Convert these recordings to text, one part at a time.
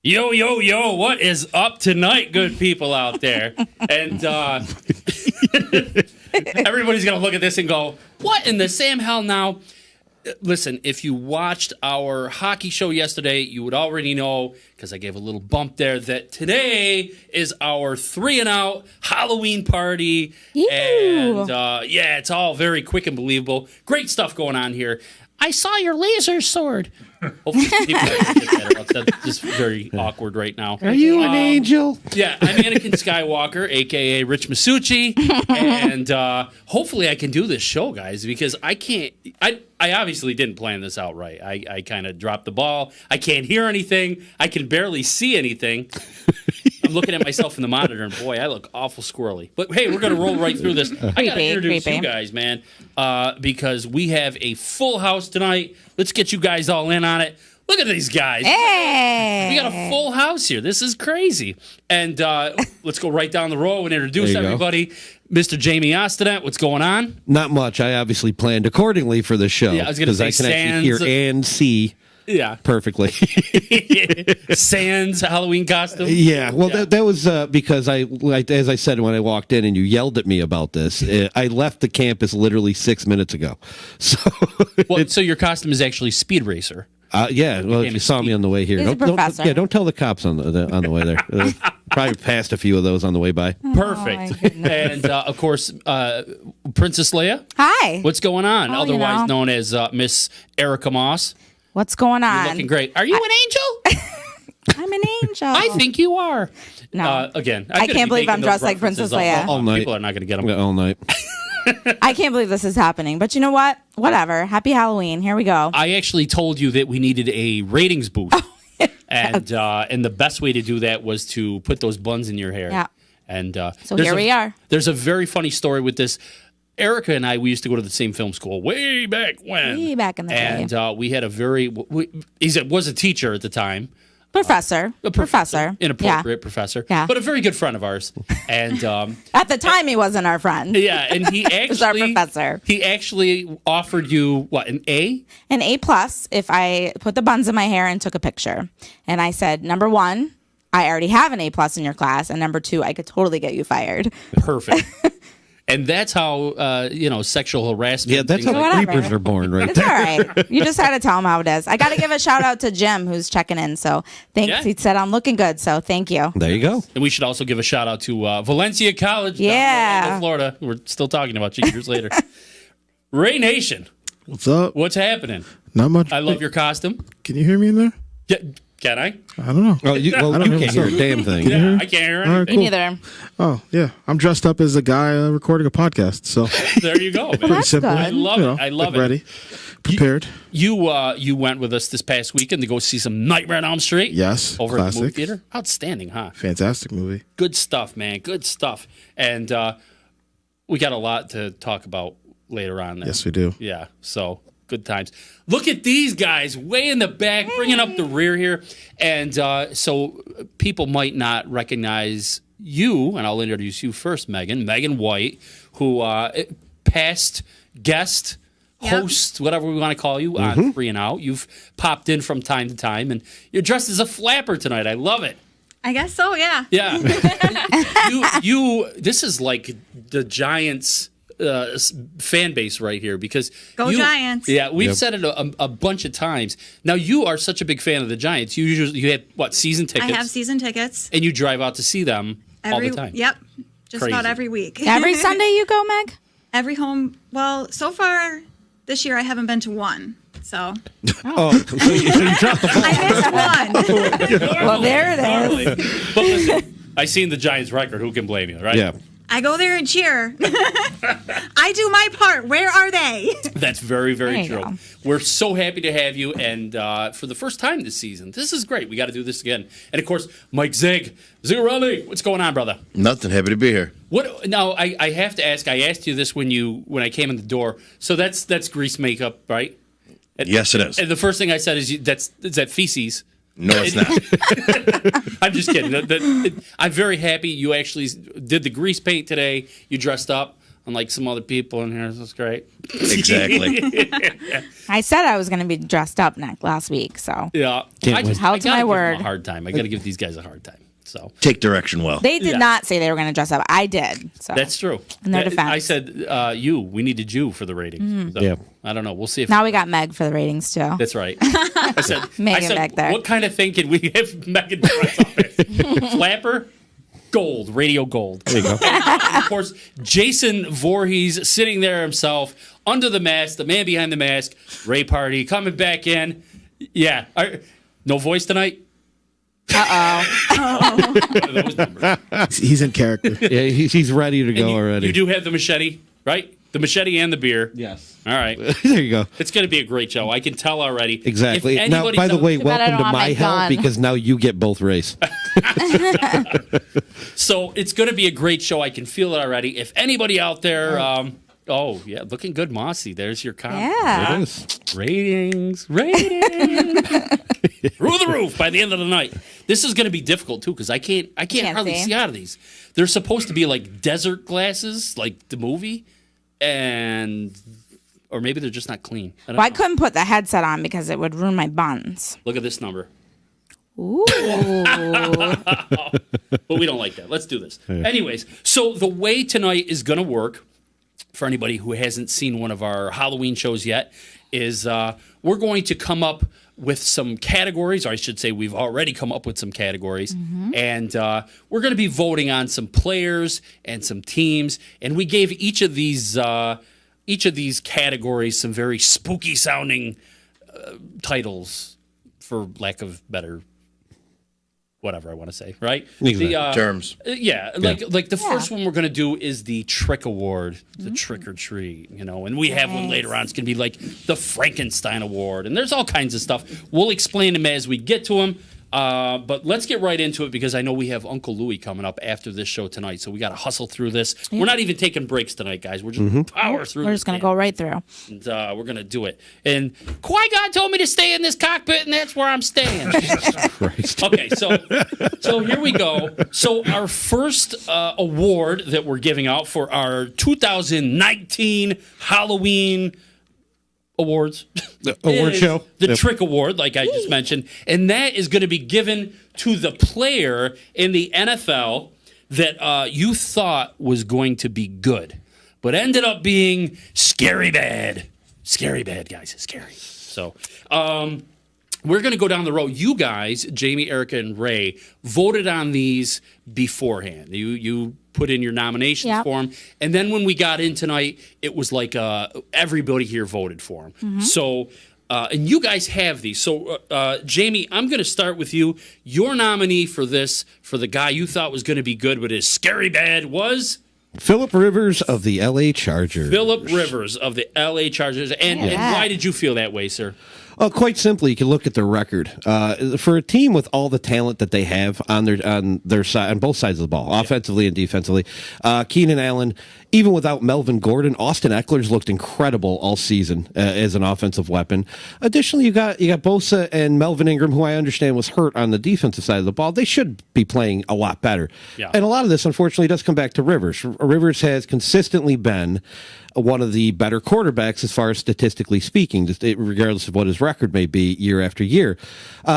Yo, yo, yo, what is up tonight, good people out there? And everybody's going to look at this and go, what in the Sam hell now? Listen, if you watched our hockey show yesterday, you would already know, because I gave a little bump there, that today is our 3 and Out Halloween party. Ew. And yeah, it's all very quick and believable. Great stuff going on here. I saw your laser sword. Hopefully people get that out. That's just very awkward right now. Are you an angel? Yeah, I'm Anakin Skywalker, a.k.a. Rich Masucci, and hopefully I can do this show, guys, because I can't. I obviously didn't plan this out right. I kind of dropped the ball. I can't hear anything. I can barely see anything. I'm looking at myself in the monitor, and boy, I look awful squirrely. But hey, we're going to roll right through this. I got to introduce you guys, man, because we have a full house tonight. Let's get you guys all in on it. Look at these guys. Hey! We got a full house here. This is crazy. And let's go right down the row and introduce everybody. Mr. Jamie Ostanet, what's going on? Not much. I obviously planned accordingly for the show. Yeah, I was going to say I can actually hear and see perfectly. Sans Halloween costume? Yeah. Well, that was because as I said when I walked in and you yelled at me about this, I left the campus literally 6 minutes ago. So, so your costume is actually Speed Racer. Yeah, well, if you saw me on the way here. He's a professor. Don't tell the cops on the way there. Probably passed a few of those on the way by. Perfect. And, of course, Princess Leia. Hi. What's going on? Oh, Otherwise known as Miss Erica Moss. What's going on? You're looking great. Are you an angel? I'm an angel. I think you are. No. Again, I can't believe I'm dressed like Princess Leia. All night. People are not going to get them. All night. I can't believe this is happening. But you know what? Whatever. Happy Halloween. Here we go. I actually told you that we needed a ratings boost. And the best way to do that was to put those buns in your hair. Yeah. And so here we are. There's a very funny story with this. Erica and I, we used to go to the same film school way back when. Way back in the day. And we had a very, he was a teacher at the time. Professor. Inappropriate professor. Yeah. But a very good friend of ours. And at the time, he wasn't our friend. yeah, and he actually was our professor. He actually offered you what, an A? An A+ if I put the buns in my hair and took a picture. And I said, number one, I already have an A+ in your class, and number two, I could totally get you fired. Perfect. And that's how, sexual harassment. Yeah, that's how creepers are born, right? It's all right. You just had to tell him how it is. I got to give a shout out to Jim, who's checking in. So thanks. Yeah. He said I'm looking good. So thank you. There you go. And we should also give a shout out to Valencia College down in Orlando, Florida. We're still talking about you years later. Ray Nation. What's up? What's happening? Not much. I love your costume. Can you hear me in there? Yeah. Can I? I don't know. Oh, you can't hear a damn thing. Yeah, I can't hear anything. Right, cool. Me neither. Oh, yeah. I'm dressed up as a guy recording a podcast. So there you go, man. Well, that's simple. good. I love it. I love it. Ready. Prepared. You went with us this past weekend to go see some Nightmare on Elm Street. Yes. Over classic. at the movie theater. Outstanding, huh? Fantastic movie. Good stuff, man. Good stuff. And we got a lot to talk about later on there. Yes, we do. Yeah. So good times. Look at these guys way in the back, bringing up the rear here. And so people might not recognize you, and I'll introduce you first, Megan. Megan White, who past guest, host, whatever we want to call you, on 3 and Out. You've popped in from time to time, and you're dressed as a flapper tonight. I love it. I guess so, yeah. Yeah. This is like the Giants fan base right here, because Go Giants. Yeah, we've said it a bunch of times. Now, you are such a big fan of the Giants. You had what, season tickets? I have season tickets. And you drive out to see them all the time. Yep. Just Crazy. about every week. Every Sunday you go, Meg? Every home. Well, so far this year I haven't been to one. So So you dropped the ball. I missed one. Well, there it is. But listen, I seen the Giants record. Who can blame you, right? Yeah. I go there and cheer. I do my part. Where are they? That's very, very There you true. go. We're so happy to have you, and for the first time this season, this is great. We got to do this again. And of course, Mike Zigarelli, what's going on, brother? Nothing. Happy to be here. What now? I have to ask. I asked you this when I came in the door. So that's grease makeup, right? Yes, it is. And the first thing I said is is that feces. No, it's not. I'm just kidding. I'm very happy you actually did the grease paint today. You dressed up. unlike some other people in here. This is great. Exactly. I said I was going to be dressed up last week, so Yeah. Can't I wait. just Held I to gotta my give them word. a hard time. I got to give these guys a hard time. So Take direction well. they did Yeah. not say they were going to dress up. I did. So that's true. In their That- I defense. said we needed you for the ratings. So, Yeah. I don't know. We'll see if now we got Meg for the ratings too. that's right. I said, Megan back there. What kind of thing can we have Megan dress up as? Flapper? Gold, radio gold. There you go. Of course, Jason Voorhees sitting there himself under the mask, the man behind the mask. Ray Party coming back in. Yeah. No voice tonight? Those numbers. He's in character. Yeah, he's ready to And go you, already. you do have the machete, right? The machete and the beer. Yes. All right. There you go. It's going to be a great show. I can tell already. Exactly. If Now, anybody's by the way, Too bad I welcome don't to have my my hell gun. because now you get both rays. So it's going to be a great show. I can feel it already. If anybody out there, oh yeah, looking good, Mossy. There's your comment. Yeah. It is. Ratings through the roof by the end of the night. This is going to be difficult too because I can't hardly see. see out of these. They're supposed to be like desert glasses, like the movie, or maybe they're just not clean. I don't Well, I know. couldn't put the headset on because it would ruin my buns. Look at this number. Ooh. But we don't like that. Let's do this. Anyways, so the way tonight is going to work, for anybody who hasn't seen one of our Halloween shows yet, is we're going to come up with some categories, or I should say we've already come up with some categories, and we're going to be voting on some players and some teams, and we gave each of these categories some very spooky sounding titles, for lack of better whatever I want to say, right? Exactly. Terms. Like the first one we're going to do is the Trick Award, the Trick or Treat, and we have one later on. It's going to be like the Frankenstein Award, and there's all kinds of stuff. We'll explain them as we get to them. But let's get right into it because I know we have Uncle Louie coming up after this show tonight, so we got to hustle through this. Yeah. We're not even taking breaks tonight, guys. We're just power through. We're just going to go right through. And we're going to do it. And Qui-Gon told me to stay in this cockpit, and that's where I'm staying. Christ. Okay, so here we go. So our first award that we're giving out for our 2019 Halloween awards. Award is show. The Yep. Trick Award, like I just mentioned. And that is going to be given to the player in the NFL that you thought was going to be good, but ended up being scary bad. Scary bad, guys. Scary. So, we're going to go down the road. You guys, Jamie, Erica, and Ray, voted on these beforehand. You put in your nominations Yep. for them. And then when we got in tonight, it was like everybody here voted for them. So, and you guys have these. So, Jamie, I'm going to start with you. Your nominee for this, for the guy you thought was going to be good but is scary bad, was Phillip Rivers of the L.A. Chargers. Phillip Rivers of the L.A. Chargers. And why did you feel that way, sir? Quite simply, you can look at their record. For a team with all the talent that they have on their side, on both sides of the ball, offensively and defensively, Keenan Allen, even without Melvin Gordon, Austin Eckler's looked incredible all season as an offensive weapon. Additionally, you got Bosa and Melvin Ingram, who I understand was hurt on the defensive side of the ball. They should be playing a lot better. Yeah. And a lot of this, unfortunately, does come back to Rivers. Rivers has consistently been one of the better quarterbacks as far as statistically speaking, just regardless of what his record may be year after year.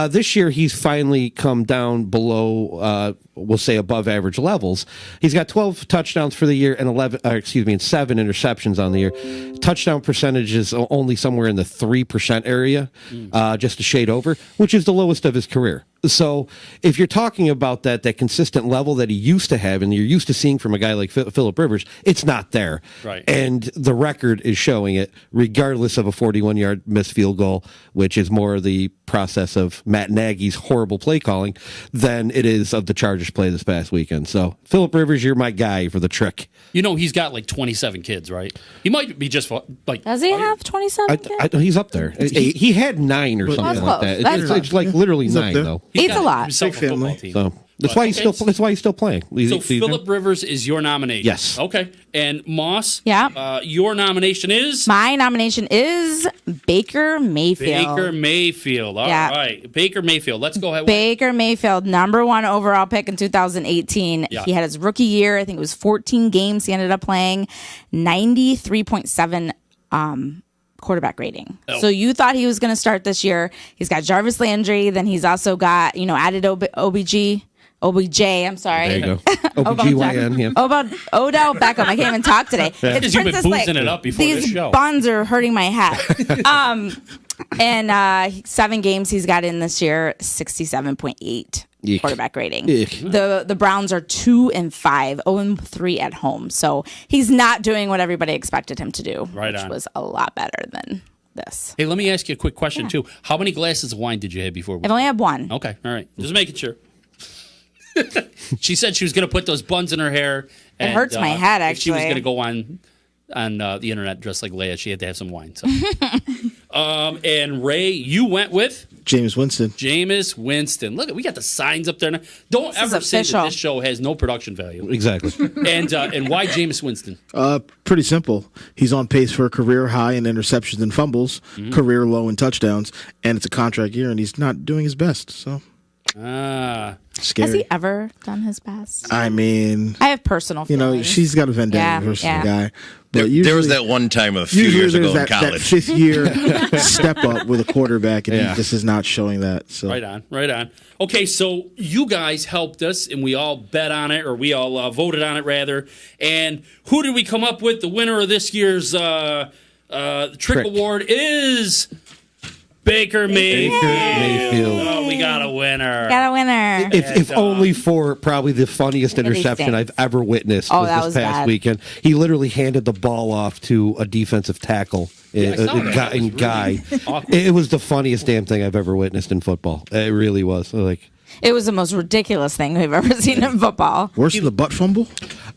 This year, he's finally come down below, we'll say above average levels. He's got 12 touchdowns for the year and 7 interceptions on the year. Touchdown percentage is only somewhere in the 3% area, just a shade over, which is the lowest of his career. So if you're talking about that consistent level that he used to have and you're used to seeing from a guy like Phillip Rivers, it's not there. Right. And the record is showing it, regardless of a 41-yard missed field goal, which is more the process of Matt Nagy's horrible play calling than it is of the Chargers play this past weekend. So Phillip Rivers, you're my guy for the trick. He's got like 27 kids, right? He might be just like. Does he have 27 kids? He's up there. He had 9 or something That's like close. that. That's It's like literally He's up 9, there. though. He's It's got a lot. himself Big a football family. team. So That's why he's That's why he's still playing. So Phillip Rivers is your nomination. Yes. Okay. And Moss. Yeah. Your nomination is My nomination is Baker Mayfield. Baker Mayfield. All right, Yeah. Baker Mayfield. Let's go ahead. Baker Mayfield, number 1 overall pick in 2018. Yeah. He had his rookie year. I think it was 14 games he ended up playing, 93.7 quarterback rating. Oh. So you thought he was going to start this year. He's got Jarvis Landry. Then he's also got, added OBJ, I'm sorry. There you go. OBGYN, yeah. Odell Beckham. I can't even talk today. Because you've been boozing it up before these this show. buns are hurting my head. And 7 games he's got in this year, 67.8 Eek. quarterback rating. Eek. The Browns are 2-5, 0-3 at home. So he's not doing what everybody expected him to do, Right which on. was a lot better than this. Hey, let me ask you a quick question, too. How many glasses of wine did you have before? I've only had 1. Okay, all right. Just making sure. She said she was going to put those buns in her hair. It hurts my head, If she was actually. going to go on the internet dressed like Leia, she had to have some wine. So. And Ray, you went with Jameis Winston. Jameis Winston. Look, we got the signs up there now. Don't This is ever say that official. this show has no production value. Exactly. And why Jameis Winston? Pretty simple. He's on pace for a career high in interceptions and fumbles, career low in touchdowns, and it's a contract year, and he's not doing his best. So scary. Has he ever done his best? I mean, I have personal feelings. she's got a vendetta versus the guy. But usually, There was that one time a few usually years ago there's in that college. 5th year step up with a quarterback, and Yeah. he just is not showing that. So Right on. Okay, so you guys helped us, and we all bet on it, or we all voted on it, rather. And who did we come up with? The winner of this year's Trick Award is Baker Mayfield. Mayfield. Oh, we got a winner. Got a winner. If only for probably the funniest interception stinks. I've ever witnessed Oh, was that this was past bad. weekend. He literally handed the ball off to a defensive tackle. I saw that. It was Guy. really awkward. It was the funniest damn thing I've ever witnessed in football. It really was. Like It was the most ridiculous thing we've ever seen in football. worse than the butt fumble.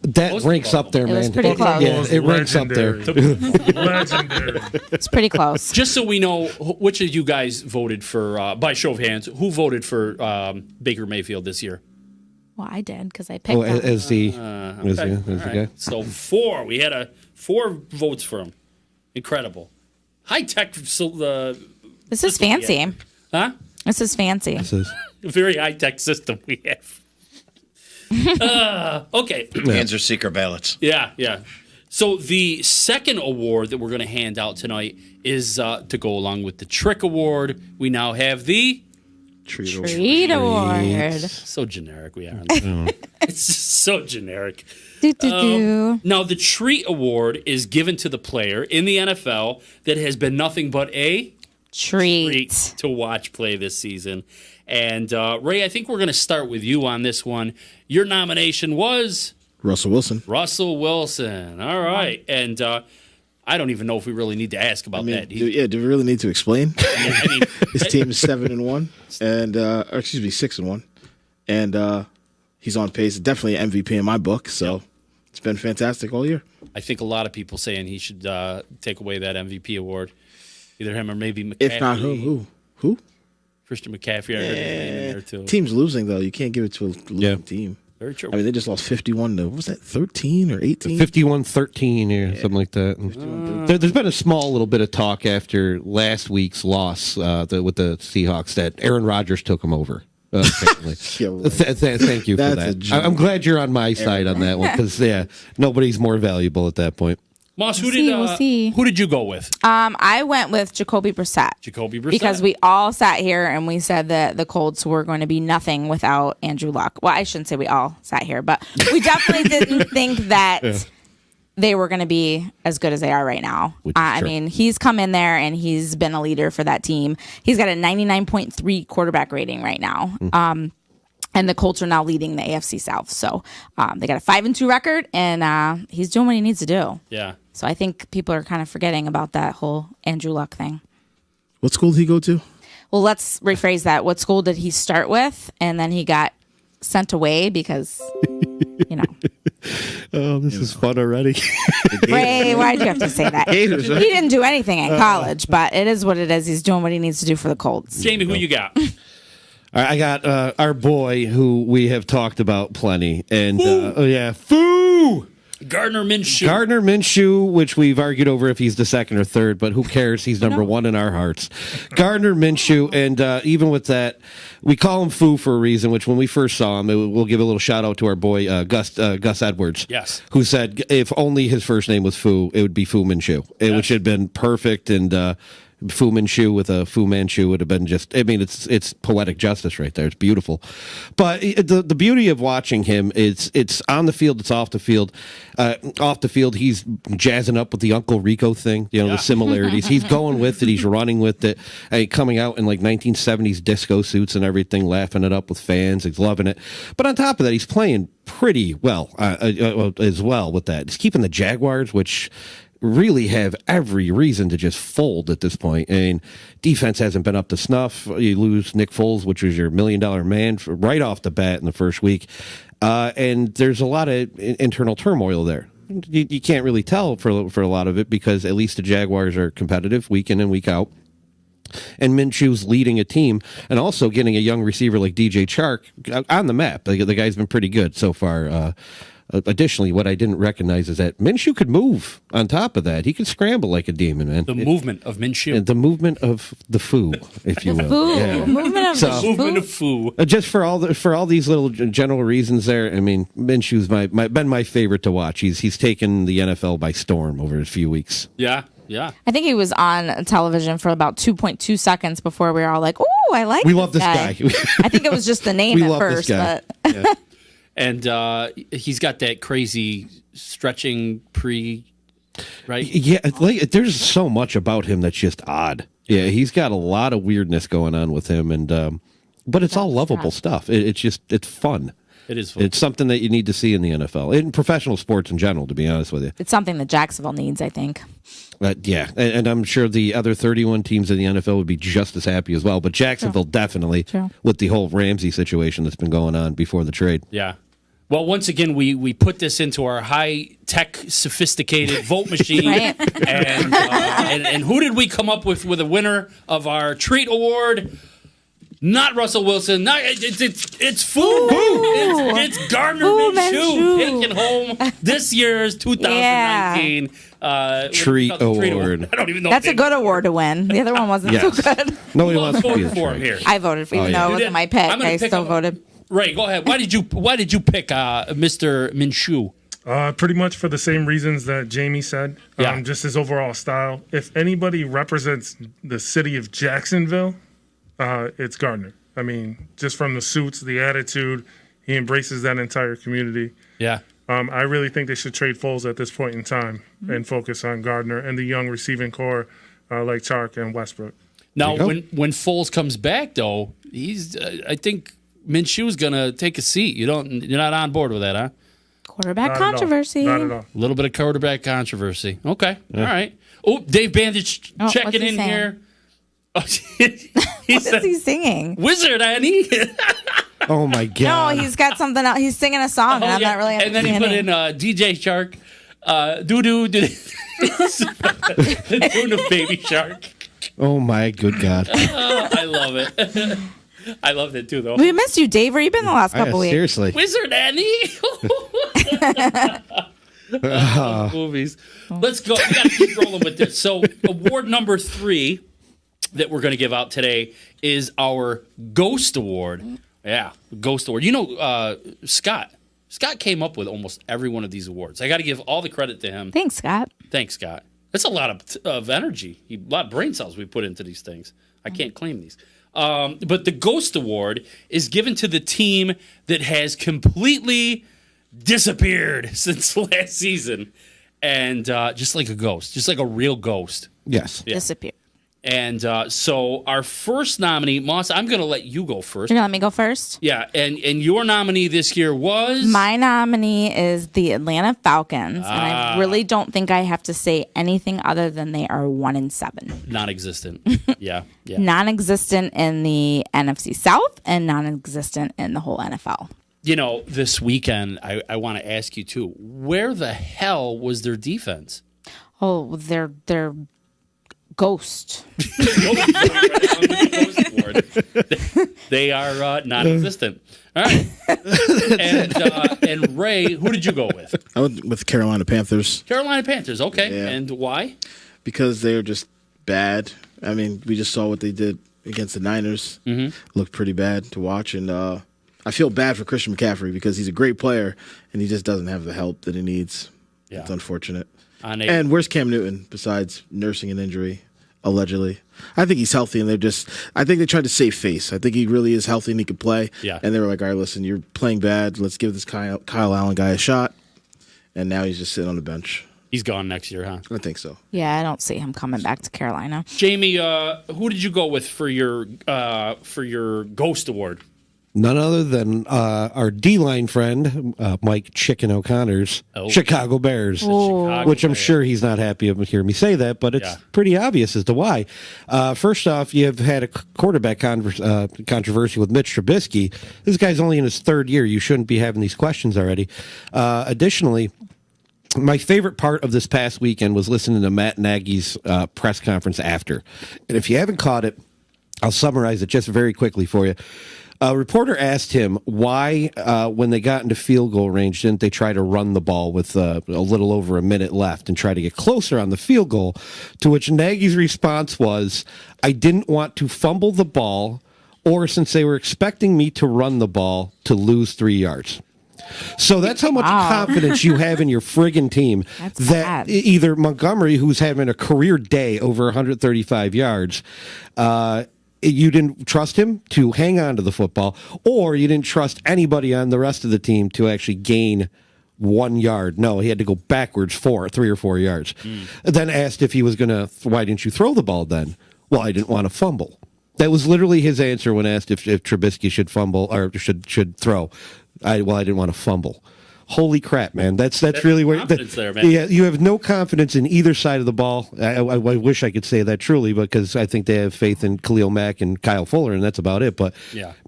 that was ranks the up there, It man. was pretty close. Yeah, it ranks up there. Legendary. It's pretty close. Just so we know, which of you guys voted for, by show of hands, who voted for Baker Mayfield this year? Well, I did because I picked Oh, him. as the Okay. as the All right. guy. So 4. We had 4 votes for him. Incredible. High tech. This is fancy. Huh? This is fancy. This is- Very high tech system we have. Okay. Hands are secret ballots. Yeah. So the second award that we're going to hand out tonight is to go along with the Trick Award. We now have the Treat award. so generic we are. It's so generic. Do. Now the Treat Award is given to the player in the NFL that has been nothing but a treat Treat. to watch play this season. And Ray, I think we're going to start with you on this one. Your nomination was Russell Wilson. Russell Wilson. All right. And I don't even know if we really need to ask about that. Do we really need to explain? I mean, His team is 7-1, and or excuse me, 6-1, and he's on pace. Definitely an MVP in my book. So it's been fantastic all year. I think a lot of people saying he should take away that MVP award. Either him or maybe McCaffrey. If not who? Christian McCaffrey. I heard his name in there too. Team's losing though. You can't give it to a losing team. Very true. I mean, they just lost 51 to what was that, 13 or 18? 51-13 or something like that. There's been a small little bit of talk after last week's loss with the Seahawks that Aaron Rodgers took him over. Apparently. Yeah, right. Thank you for That's a that. joke. I'm glad you're on my side on that one because nobody's more valuable at that point. Moss, We'll see. who did you go with? I went with Jacoby Brissett. Jacoby Brissett. Because we all sat here and we said that the Colts were going to be nothing without Andrew Luck. Well, I shouldn't say we all sat here, but we definitely didn't think that they were going to be as good as they are right now. I mean, he's come in there and he's been a leader for that team. He's got a 99.3 quarterback rating right now. And the Colts are now leading the AFC South. So they got a 5-2 record, and he's doing what he needs to do. Yeah. So I think people are kind of forgetting about that whole Andrew Luck thing. What school did he go to? Well, let's rephrase that. What school did he start with? And then he got sent away because, Oh, this is fun already. Ray, why'd you have to say that? Gators, He right? didn't do anything in college, but it is what it is. He's doing what he needs to do for the Colts. Jamie, who you got? All right, I got our boy who we have talked about plenty, and Foo. Gardner Minshew. Gardner Minshew, which we've argued over if he's the second or third, but who cares? He's number one in our hearts. Gardner Minshew, and even with that, we call him Foo for a reason, which when we first saw him, we'll give a little shout out to our boy Gus Edwards. Yes. Who said if only his first name was Foo, it would be Fu Manchu, which had been perfect, and Fu Manchu with a Fu Manchu would have been just, I mean, it's poetic justice right there. It's beautiful. But the beauty of watching him is it's on the field, it's off the field. Off the field, he's jazzing up with the Uncle Rico thing, the similarities. He's going with it, he's running with it, coming out in like 1970s disco suits and everything, laughing it up with fans. He's loving it. But on top of that, he's playing pretty well as well with that. He's keeping the Jaguars, which really have every reason to just fold at this point. I mean, defense hasn't been up to snuff. You lose Nick Foles, which was your $1 million man, right off the bat in the first week. And there's a lot of internal turmoil there. You can't really tell for a lot of it because at least the Jaguars are competitive week in and week out. And Minshew's leading a team and also getting a young receiver like DJ Chark on the map. The guy's been pretty good so far. Additionally, what I didn't recognize is that Minshew could move on top of that. He could scramble like a demon, man. The movement of Minshew. And the movement of the Foo, if you will. Foo. Yeah. Movement of The movement of Foo. Just for all these little general reasons there, I mean, Minshew's been my favorite to watch. He's taken the NFL by storm over a few weeks. Yeah. Yeah. I think he was on television for about 2.2 seconds before we were all like, "Oh, I like." We love this guy. I think it was just the name We at love this first, guy. but Yeah. And he's got that crazy stretching right? Yeah, like there's so much about him that's just odd. Yeah, he's got a lot of weirdness going on with him, and but it's all lovable stuff. It's fun. It is fun. It's something that you need to see in the NFL, in professional sports in general, to be honest with you. it's something that Jacksonville needs, I think. Yeah, and I'm sure the other 31 teams in the NFL would be just as happy as well. But Jacksonville definitely, with the whole Ramsey situation that's been going on before the trade. Yeah. Well, once again, we put this into our high-tech, sophisticated vote machine. Right. And who did we come up with a winner of our treat award? Not Russell Wilson. It's Foo. It's Gardner Foo Minshew Minshew. taking home this year's 2019 Treat award. I don't even know. That's a good award to win. The other one wasn't so good. Nobody Who wants to be voted the for him trade. here? I voted for, even though it wasn't my pick. I'm gonna I pick still up- voted. Ray, go ahead. Why did you pick Mr. Minshew? Pretty much for the same reasons that Jamie said. Yeah. Just his overall style. If anybody represents the city of Jacksonville, it's Gardner. I mean, just from the suits, the attitude, he embraces that entire community. Yeah. I really think they should trade Foles at this point in time and focus on Gardner and the young receiving core like Chark and Westbrook. Now, when Foles comes back, though, he's I think Minshew's gonna take a seat. You're not on board with that, huh? Quarterback Not at all. controversy. Not at all. A little bit of quarterback controversy. Okay, all right. Oh, Dave Bandage Oh, checking what's he in saying? here. Oh, he What said, is he singing? Wizard Annie. Oh my No, God! he's got something else. He's singing a song, and I'm not really And then he put in understanding. DJ Shark, doo doo doo. The tune of Baby Shark. Oh my good God! I love it. I loved it too, though. We missed you, Dave. Where you been the last couple weeks? Seriously, Wizard Annie. Movies. Let's go. We got to keep rolling with this. So, award number 3 that we're going to give out today is our Ghost Award. Yeah, Ghost Award. You know, Scott. Scott came up with almost every one of these awards. I got to give all the credit to him. Thanks, Scott. Thanks, Scott. That's a lot of energy, a lot of brain cells we put into these things. I can't claim these. But the Ghost Award is given to the team that has completely disappeared since last season. And just like a ghost, just like a real ghost. yes. Disappear. And so our first nominee, Moss, I'm going to let you go first. You're gonna let me go first? Yeah, and your nominee this year was? My nominee is the Atlanta Falcons, and Ah. I really don't think I have to say anything other than they are 1-7. Non-existent. Yeah. Non-existent in the NFC South and non-existent in the whole NFL. You know, this weekend, I want to ask you, too, where the hell was their defense? Oh, they're ghost. Ghost Award. award. They are non-existent. All right. And Ray, who did you go with? I went with Carolina Panthers Carolina Panthers. Okay. Yeah. And why? because they're just bad. I mean, we just saw what they did against the Niners. Looked pretty bad to watch, and I feel bad for Christian McCaffrey because he's a great player and he just doesn't have the help that he needs. Yeah. It's unfortunate. And where's Cam Newton besides nursing an injury, allegedly? I think he's healthy, and I think they tried to save face. I think he really is healthy and he could play. Yeah. And they were like, all right, listen, you're playing bad. Let's give this Kyle Allen guy a shot. And now he's just sitting on the bench. he's gone next year, huh? I think so. Yeah, I don't see him coming back to Carolina. Jamie, who did you go with for your Ghost Award? None other than our D-line friend, Mike Chicken O'Connor's Chicago Bears, which I'm sure he's not happy of hearing me say that, but it's pretty obvious as to why. First off, you've had a quarterback controversy with Mitch Trubisky. This guy's only in his third year. You shouldn't be having these questions already. Additionally, my favorite part of this past weekend was listening to Matt Nagy's press conference after. And if you haven't caught it, I'll summarize it just very quickly for you. A reporter asked him why, when they got into field goal range, didn't they try to run the ball with a little over a minute left and try to get closer on the field goal? To which Nagy's response was, I didn't want to fumble the ball, or since they were expecting me to run the ball, to lose 3 yards. So that's how much confidence you have in your friggin' team that either Montgomery, who's having a career day over 135 yards, you didn't trust him to hang on to the football, or you didn't trust anybody on the rest of the team to actually gain 1 yard. No, he had to go backwards 3 or 4 yards. Then asked if he was going to, why didn't you throw the ball then? Well, I didn't want to fumble. That was literally his answer when asked if Trubisky should fumble or should throw. I didn't want to fumble. Holy crap, man! That's really where there, man. Yeah, you have no confidence in either side of the ball. I wish I could say that truly, because I think they have faith in Khalil Mack and Kyle Fuller, and that's about it. But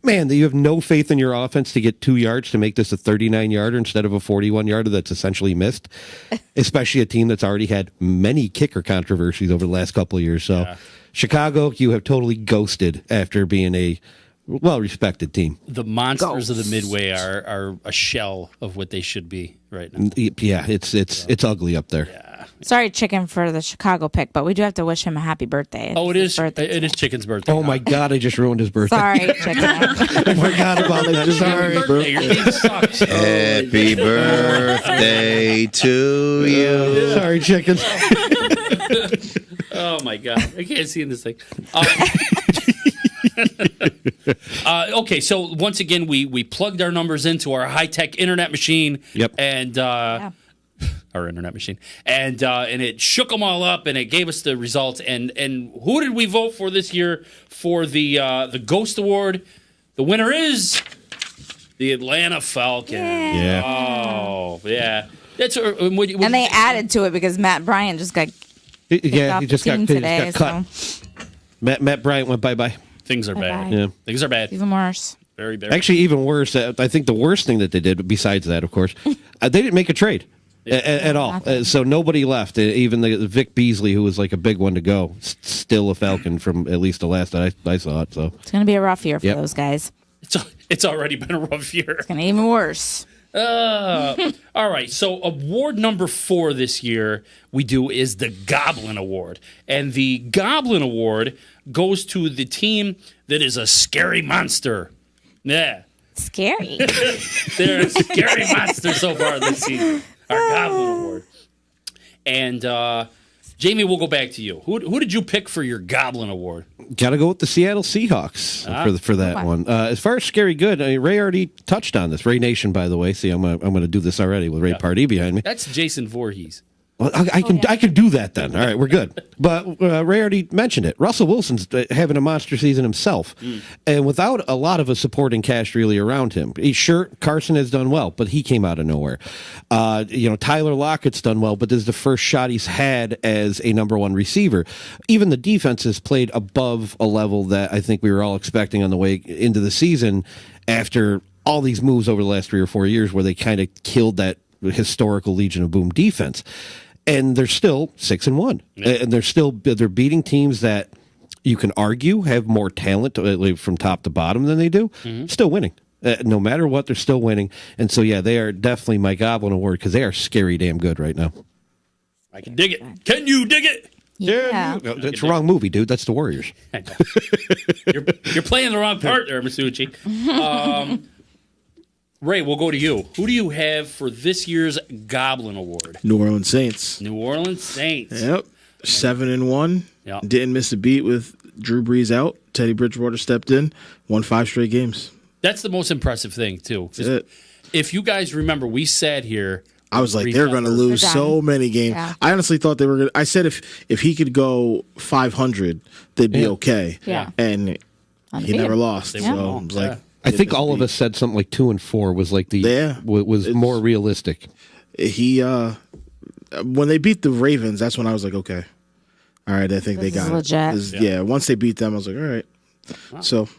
man, you have no faith in your offense to get 2 yards to make this a 39-yarder instead of a 41-yarder that's essentially missed. Especially a team that's already had many kicker controversies over the last couple of years. So, Chicago, you have totally ghosted after being a well-respected team. The monsters of the Midway are a shell of what they should be right now. Yeah, it's ugly up there. Yeah. Sorry, Chicken, for the Chicago pick, but we do have to wish him a happy birthday. Oh, it is Chicken's birthday. Oh, my God, I just ruined his birthday. Sorry, Chicken. I forgot about that. Sorry. Your team sucks. Happy birthday to you. Sorry, chickens. Oh, my God. I can't see in this thing. Okay, so once again, we plugged our numbers into our high-tech internet machine. Yep. And our internet machine. And it shook them all up, and it gave us the results. And who did we vote for this year for the Ghost Award? The winner is the Atlanta Falcons. Yeah. Oh, yeah. That's And they added to it because Matt Bryant just got he just got today. cut. So. Matt Bryant went bye-bye. Things are bad. Bye-bye. Yeah. Things are bad. Even worse. Very bad. Actually, even worse, I think the worst thing that they did, besides that, of course, they didn't make a trade at all. So nobody left. Even the Vic Beasley, who was like a big one to go, still a Falcon from at least the last that I saw it. So It's going to be a rough year for those guys. It's already been a rough year. It's going to be even worse. All right, so award number 4 this year we do is the Goblin Award. And the Goblin Award goes to the team that is a scary monster. Yeah. Scary. They're a scary monster so far this season. Our Goblin Award. And Jamie, we'll go back to you. Who did you pick for your Goblin Award? got to go with the Seattle Seahawks for that one. As far as scary good, Ray already touched on this. Ray Nation, by the way. See, I'm going to do this already with Ray Pardee behind me. That's Jason Voorhees. Well, I can do that then. All right, we're good. But Ray already mentioned it. Russell Wilson's having a monster season himself, and without a lot of a supporting cast really around him. Sure, Carson has done well, but he came out of nowhere. Tyler Lockett's done well, but this is the first shot he's had as a number one receiver. Even the defense has played above a level that I think we were all expecting on the way into the season after all these moves over the last 3 or 4 years where they kind of killed that historical Legion of Boom defense. And they're still 6-1, and they're beating teams that you can argue have more talent from top to bottom than they do, still winning. No matter what, they're still winning. And so, yeah, they are definitely my Goblin Award because they are scary damn good right now. I can dig it. Can you dig it? Yeah. No, that's the wrong movie, dude. That's the Warriors. You're playing the wrong part there, Masucci. Ray, we'll go to you. Who do you have for this year's Goblin Award? New Orleans Saints. New Orleans Saints. Yep. 7-1. Yep. Didn't miss a beat with Drew Brees out. Teddy Bridgewater stepped in. Won 5 straight games. That's the most impressive thing, too. That's it. If you guys remember, we sat here. I was like, they're going to lose They're so done. many games. Yeah. I honestly thought they were going to. I said if he could go 500, they'd be okay. Yeah. And he Undefeated. never lost. They So won't. I was like, I think all of us said something like 2 and 4 was like was more realistic. He when they beat the Ravens, that's when I was like, okay, all right, I think This they got is it. legit. 'Cause, yeah, once they beat them, I was like, all right. So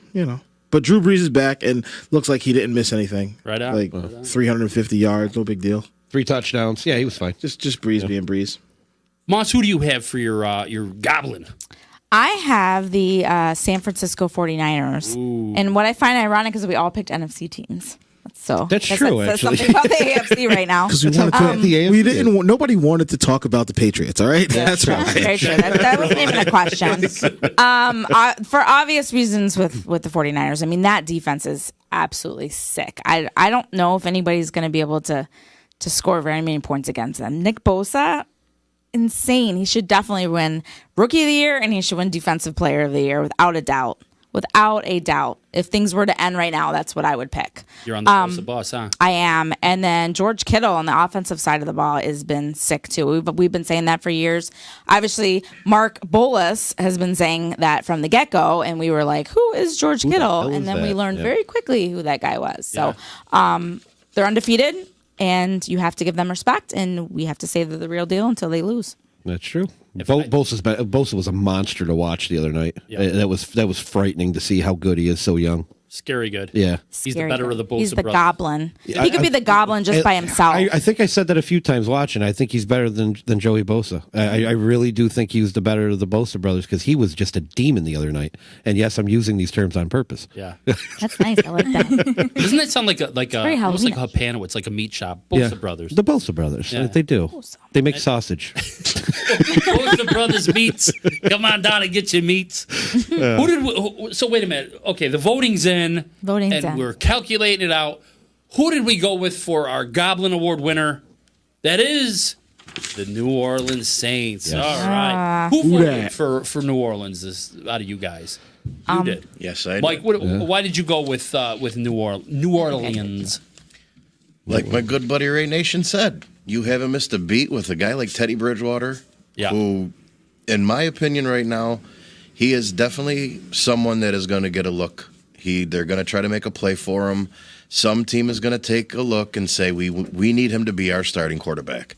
but Drew Brees is back and looks like he didn't miss anything. Right on. Like 350 yards, no big deal. 3 touchdowns. Yeah, he was fine. Just Brees being Brees. Moss, who do you have for your Goblin? I have the San Francisco 49ers. And what I find ironic is that we all picked NFC teams. So That's I guess true, that says actually. something about the AFC right now. Because we wanted to, the AFC we didn't. Nobody wanted to talk about the Patriots. All right, that's Very right. true. That wasn't even a question. For obvious reasons with the 49ers, I mean, that defense is absolutely sick. I don't know if anybody's going to be able to score very many points against them. Nick Bosa, insane. He should definitely win Rookie of the Year, and he should win Defensive Player of the Year without a doubt. Without a doubt. If things were to end right now, that's what I would pick. You're on the Bosa bus, huh? I am. And then George Kittle on the offensive side of the ball has been sick too. We've been saying that for years. Obviously, Mark Bolas has been saying that from the get-go, and we were like, who is George Kittle? hell And is then we that? learned Yeah. very quickly who that guy was. So they're undefeated, and you have to give them respect, and we have to say they're the real deal until they lose. That's true. Bosa was a monster to watch the other night. Yeah. That was frightening to see how good he is so young. Scary good. Yeah. He's the Scary better good. of the Bosa He's the brothers. goblin. He could be the goblin just by himself. I think I said that a few times watching. I think he's better than Joey Bosa. I really do think he was the better of the Bosa brothers because he was just a demon the other night. And yes, I'm using these terms on purpose. Yeah. That's nice. I like that. Doesn't that sound like very almost like Halloween-ish. Hapano? It's like a meat shop. Bosa brothers. The Bosa brothers. Yeah. They do. They make sausage. Bosa brothers meats. Come on down and get your meats. Who did? So wait a minute. Okay, the voting's in. Voting's and in. we're calculating it out. Who did we go with for our Goblin Award winner? That is the New Orleans Saints. Yes. All right. Who voted for New Orleans out of you guys? You did. Yes, I Mike, did. why did you go with New Orleans? Like my good buddy Ray Nation said, you haven't missed a beat with a guy like Teddy Bridgewater, Yeah. who, in my opinion right now, he is definitely someone that is going to get a look. They're going to try to make a play for him. Some team is going to take a look and say, we need him to be our starting quarterback.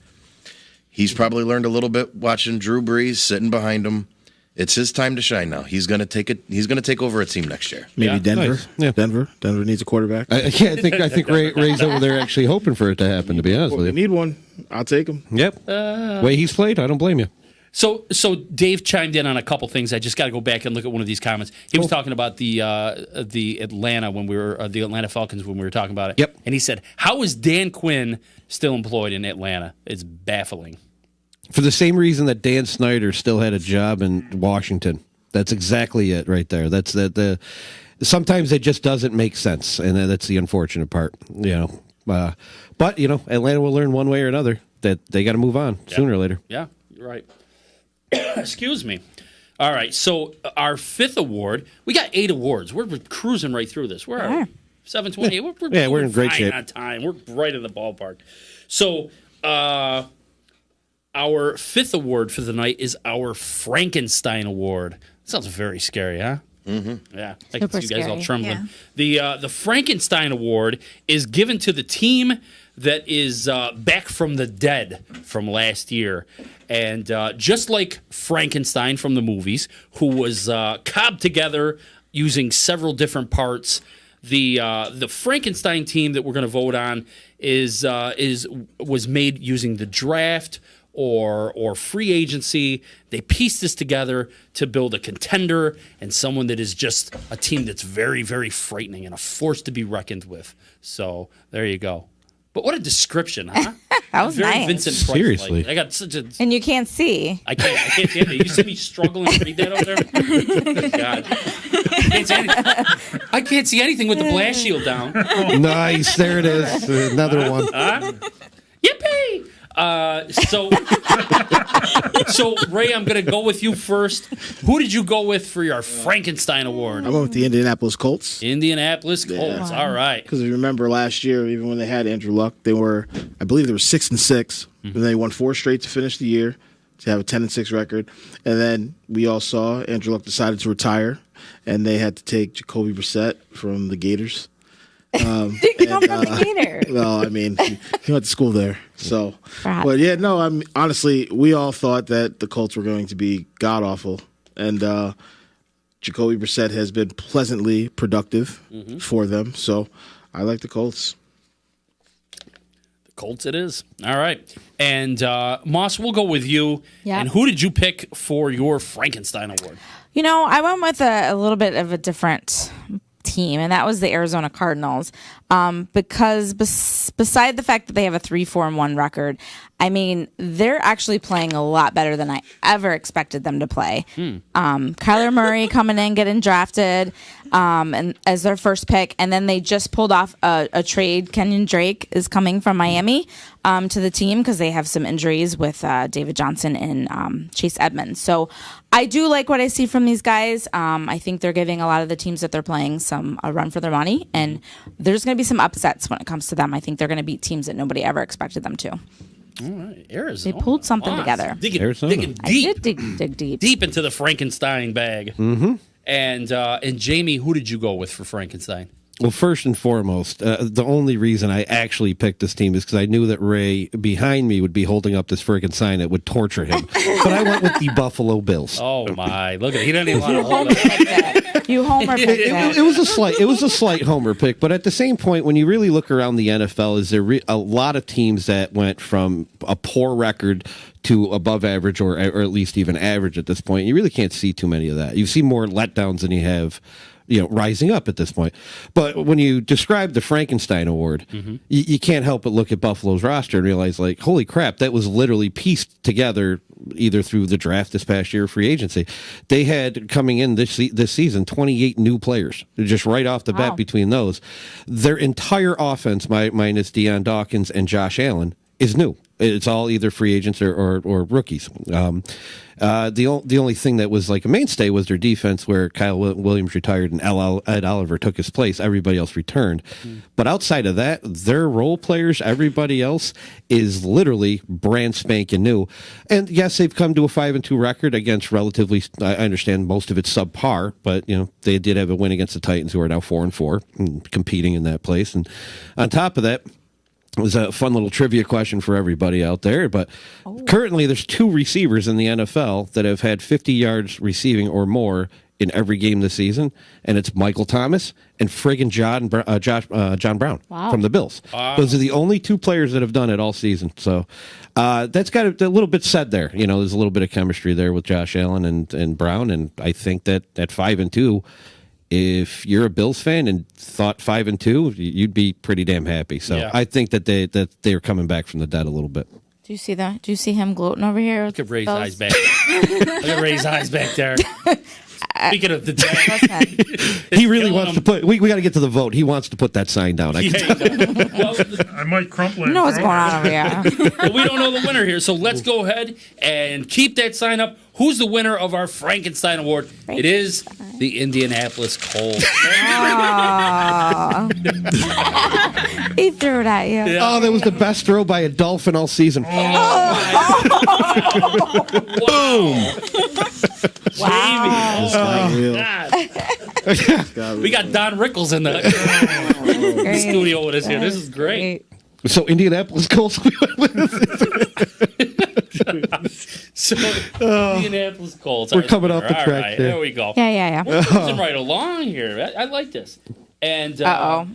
He's probably learned a little bit watching Drew Brees sitting behind him. It's his time to shine now. He's going to take it. He's going to take over a team next year. Maybe Yeah. Denver. Nice. Yeah. Denver needs a quarterback. I think Ray's over there actually hoping for it to happen. To be honest We with you. need one. I'll take him. Yep. Way he's played, I don't blame you. So Dave chimed in on a couple things. I just got to go back and look at one of these comments. He was talking about the Atlanta when we were the Atlanta Falcons when we were talking about it. Yep. And he said, "How is Dan Quinn still employed in Atlanta? It's baffling." For the same reason that Dan Snyder still had a job in Washington. That's exactly it right there. That's the sometimes it just doesn't make sense, and that's the unfortunate part. But Atlanta will learn one way or another that they got to move on sooner or later. Yeah, you're right. Excuse me. All right, so our fifth award, we got 8 awards. We're cruising right through this. We're Yeah. 7:20. We're in great fine shape. on time. We're right in the ballpark. So our fifth award for the night is our Frankenstein Award. Sounds very scary, huh? Mm-hmm. Yeah, I can Super see you guys all scary. trembling. The Frankenstein Award is given to the team that is back from the dead from last year. And just like Frankenstein from the movies, who was cobbed together using several different parts, the Frankenstein team that we're going to vote on was made using the draft or free agency. They piece this together to build a contender and someone that is just a team that's very, very frightening and a force to be reckoned with. So there you go. But what a description, huh? That was Very nice. Vincent Price. Seriously. I got such a. And you can't see. I can't see anything. You see me struggling to read that over there? God. I can't see anything with the blast shield down. Nice. There it is. Another one. Yippee! So Ray, I'm going to go with you first. Who did you go with for your Frankenstein Award? I went with the Indianapolis Colts. Indianapolis Colts. All right. Because if you remember last year, even when they had Andrew Luck, I believe they were 6-6. And they won 4 straight to finish the year to have a 10-6 record. And then we all saw Andrew Luck decided to retire, and they had to take Jacoby Brissett from the Gators. Didn't come from the Gator. Well, I mean, he went to school there. So, Perhaps. but yeah, no, honestly, we all thought that the Colts were going to be god awful, and Jacoby Brissett has been pleasantly productive for them. So, I like the Colts. The Colts it is. All right. And Moss, we'll go with you. Yeah. And who did you pick for your Frankenstein Award? You know, I went with a little bit of a different team, and that was the Arizona Cardinals. Because beside the fact that they have a 3-4-1 record, I mean, they're actually playing a lot better than I ever expected them to play. Kyler Murray coming in, getting drafted, and as their first pick, and then they just pulled off a trade. Kenyon Drake is coming from Miami to the team because they have some injuries with David Johnson and Chase Edmonds. So I do like what I see from these guys. I think they're giving a lot of the teams that they're playing a run for their money, and there's going to be some upsets when it comes to them. I think they're going to beat teams that nobody ever expected them to. All right. Arizona. They pulled something Moss. together. Digging I deep. did dig deep. Deep into the Frankenstein bag. Mm-hmm. And Jamie, who did you go with for Frankenstein? Well, first and foremost, the only reason I actually picked this team is because I knew that Ray behind me would be holding up this friggin' sign that would torture him. But I went with the Buffalo Bills. Oh my! Look at it. He doesn't even want to hold it. You homer picked that. It was a slight homer pick, but at the same point, when you really look around the NFL, is there a lot of teams that went from a poor record to above average or at least even average at this point? You really can't see too many of that. You see more letdowns than you have, rising up at this point. But when you describe the Frankenstein Award, you can't help but look at Buffalo's roster and realize, like, holy crap, that was literally pieced together either through the draft this past year or free agency. They had, coming in this season, 28 new players, just right off the bat between those. Their entire offense, minus Deion Dawkins and Josh Allen, is new. It's all either free agents or rookies. The only thing that was like a mainstay was their defense, where Kyle Williams retired and Ed Oliver took his place. Everybody else returned. But outside of that, their role players, everybody else is literally brand spanking new. And yes, they've come to a 5-2 record against relatively, I understand most of it's subpar, but they did have a win against the Titans, who are now 4-4 and competing in that place. And on top of that, it was a fun little trivia question for everybody out there, but currently there's 2 receivers in the NFL that have had 50 yards receiving or more in every game this season, and it's Michael Thomas and friggin' John Brown from the Bills. Wow. Those are the only 2 players that have done it all season. So that's got a little bit said there. There's a little bit of chemistry there with Josh Allen and Brown, and I think that at 5-2, if you're a Bills fan and thought 5-2, you'd be pretty damn happy. So yeah. I think that they're coming back from the dead a little bit. Do you see that? Do you see him gloating over here? Look at Ray's eyes back. Look at Ray's eyes back there. Speaking of the dead, he really wants to put. We got to get to the vote. He wants to put that sign down. I might crumple it. You know what's going on over here. Well, we don't know the winner here, so let's go ahead and keep that sign up. Who's the winner of our Frankenstein Award? It is the Indianapolis Colts. He threw it at you. Yeah. Oh, that was the best throw by a Dolphin all season. Boom! Wow. God. We got Don Rickles in the studio with us here. This is great. So Indianapolis Colts. So Indianapolis Colts. We're coming off the track right, there. There we go. Yeah. We're moving right along here. I like this. And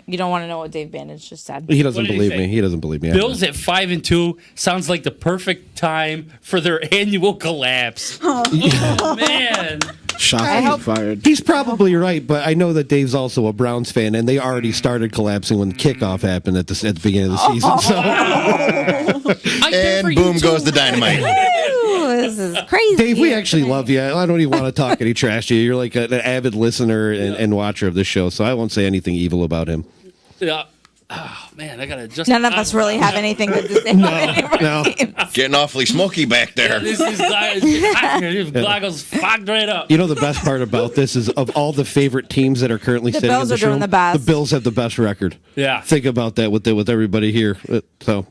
You don't want to know what Dave Bandage just said. He doesn't What did he believe say? me. He doesn't believe me. Bills at 5-2 sounds like the perfect time for their annual collapse. Oh man. Shocking. He's fired. He's probably right, but I know that Dave's also a Browns fan, and they already started collapsing when kickoff happened at the beginning of the season. So, And boom goes the dynamite. Ooh, this is crazy. Dave, we actually love you. I don't even want to talk any trash to you. You're like an avid listener and watcher of this show, so I won't say anything evil about him. Yeah. Oh man, I gotta just. None of us really have anything good to say. No. Getting awfully smoky back there. This is hot here. These goggles fogged right up. You know the best part about this is of all the favorite teams that are currently sitting Bills in are the doing room, the best. the Bills have the best record. Yeah. Think about that with everybody here. So,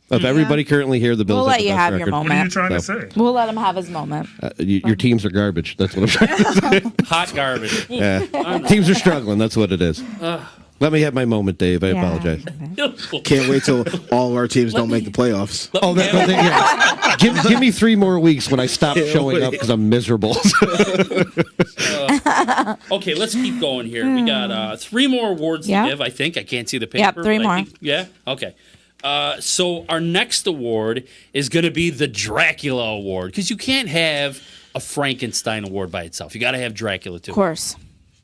of everybody currently here, the Bills We'll have let the you best have record. your What are you moment. trying to say? We'll let him have his moment. Your teams are garbage. That's what I'm trying to say. Hot garbage. Yeah. Teams are struggling. That's what it is. Let me have my moment, Dave. I apologize. Can't wait till all of our teams don't make the playoffs. Oh, yeah. Give me 3 more weeks when I stop showing up because I'm miserable. Okay, let's keep going here. We got 3 more awards to Yeah. give, I think. I can't see the paper. Yep, 3 but I more. think- yeah? Okay. So our next award is going to be the Dracula Award because you can't have a Frankenstein award by itself. You got to have Dracula too. Of course.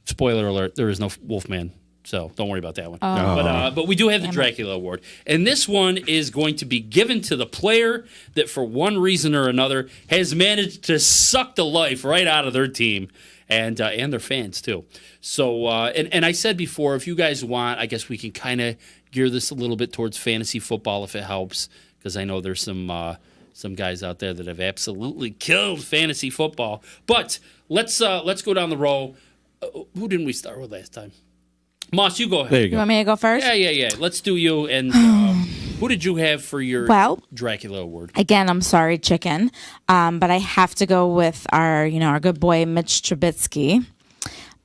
Spoiler alert: there is no Wolfman, so don't worry about that one. Oh. But we do have the Dracula Award, and this one is going to be given to the player that, for one reason or another, has managed to suck the life right out of their team and their fans too. So, and I said before, if you guys want, I guess we can kind of gear this a little bit towards fantasy football if it helps, because I know there's some guys out there that have absolutely killed fantasy football. But let's go down the row. Who didn't we start with last time? Moss, you go ahead. There you You go. want me to go first? Yeah. Let's do you. And who did you have for your Well- Dracula award? Again, I'm sorry, chicken, but I have to go with our good boy Mitch Trubisky,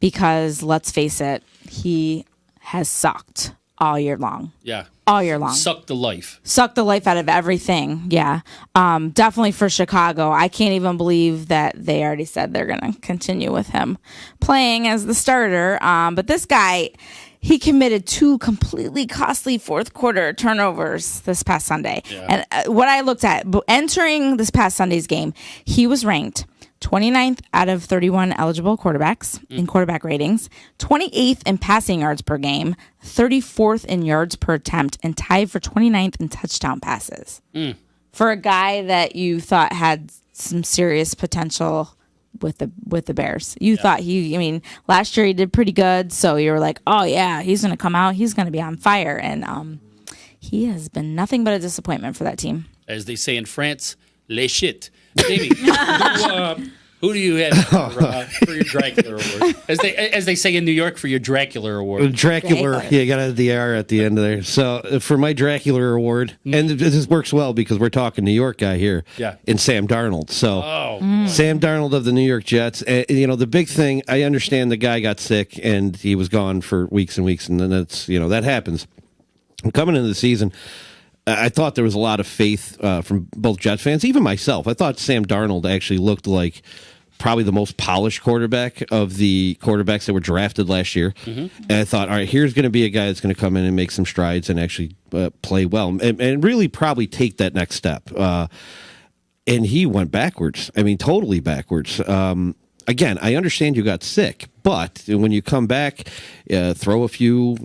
because let's face it, he has sucked all year long. Yeah. All year long. Suck the life. Sucked the life out of everything. Yeah. Definitely for Chicago. I can't even believe that they already said they're going to continue with him playing as the starter. But this guy, he committed 2 completely costly fourth quarter turnovers this past Sunday. Yeah. And what I looked at, entering this past Sunday's game, he was ranked 29th out of 31 eligible quarterbacks in quarterback ratings, 28th in passing yards per game, 34th in yards per attempt, and tied for 29th in touchdown passes. For a guy that you thought had some serious potential with the Bears. You thought last year he did pretty good, so you were like, oh yeah, he's going to come out, he's going to be on fire, and he has been nothing but a disappointment for that team. As they say in France, les shit. Baby, who do you have for your Dracula award? As they say in New York, for your Dracula award. Dracula. Yeah, you got to have the R at the end of there. So for my Dracula award, and this works well because we're talking New York guy here. Yeah. In Sam Darnold. So Oh, Sam Darnold of the New York Jets. The big thing, I understand the guy got sick and he was gone for weeks and weeks, and then that happens. Coming into the season, I thought there was a lot of faith from both Jets fans, even myself. I thought Sam Darnold actually looked like probably the most polished quarterback of the quarterbacks that were drafted last year. And I thought, all right, here's going to be a guy that's going to come in and make some strides and actually play well and really probably take that next step. And he went backwards. I mean, totally backwards. Again, I understand you got sick, but when you come back, throw a few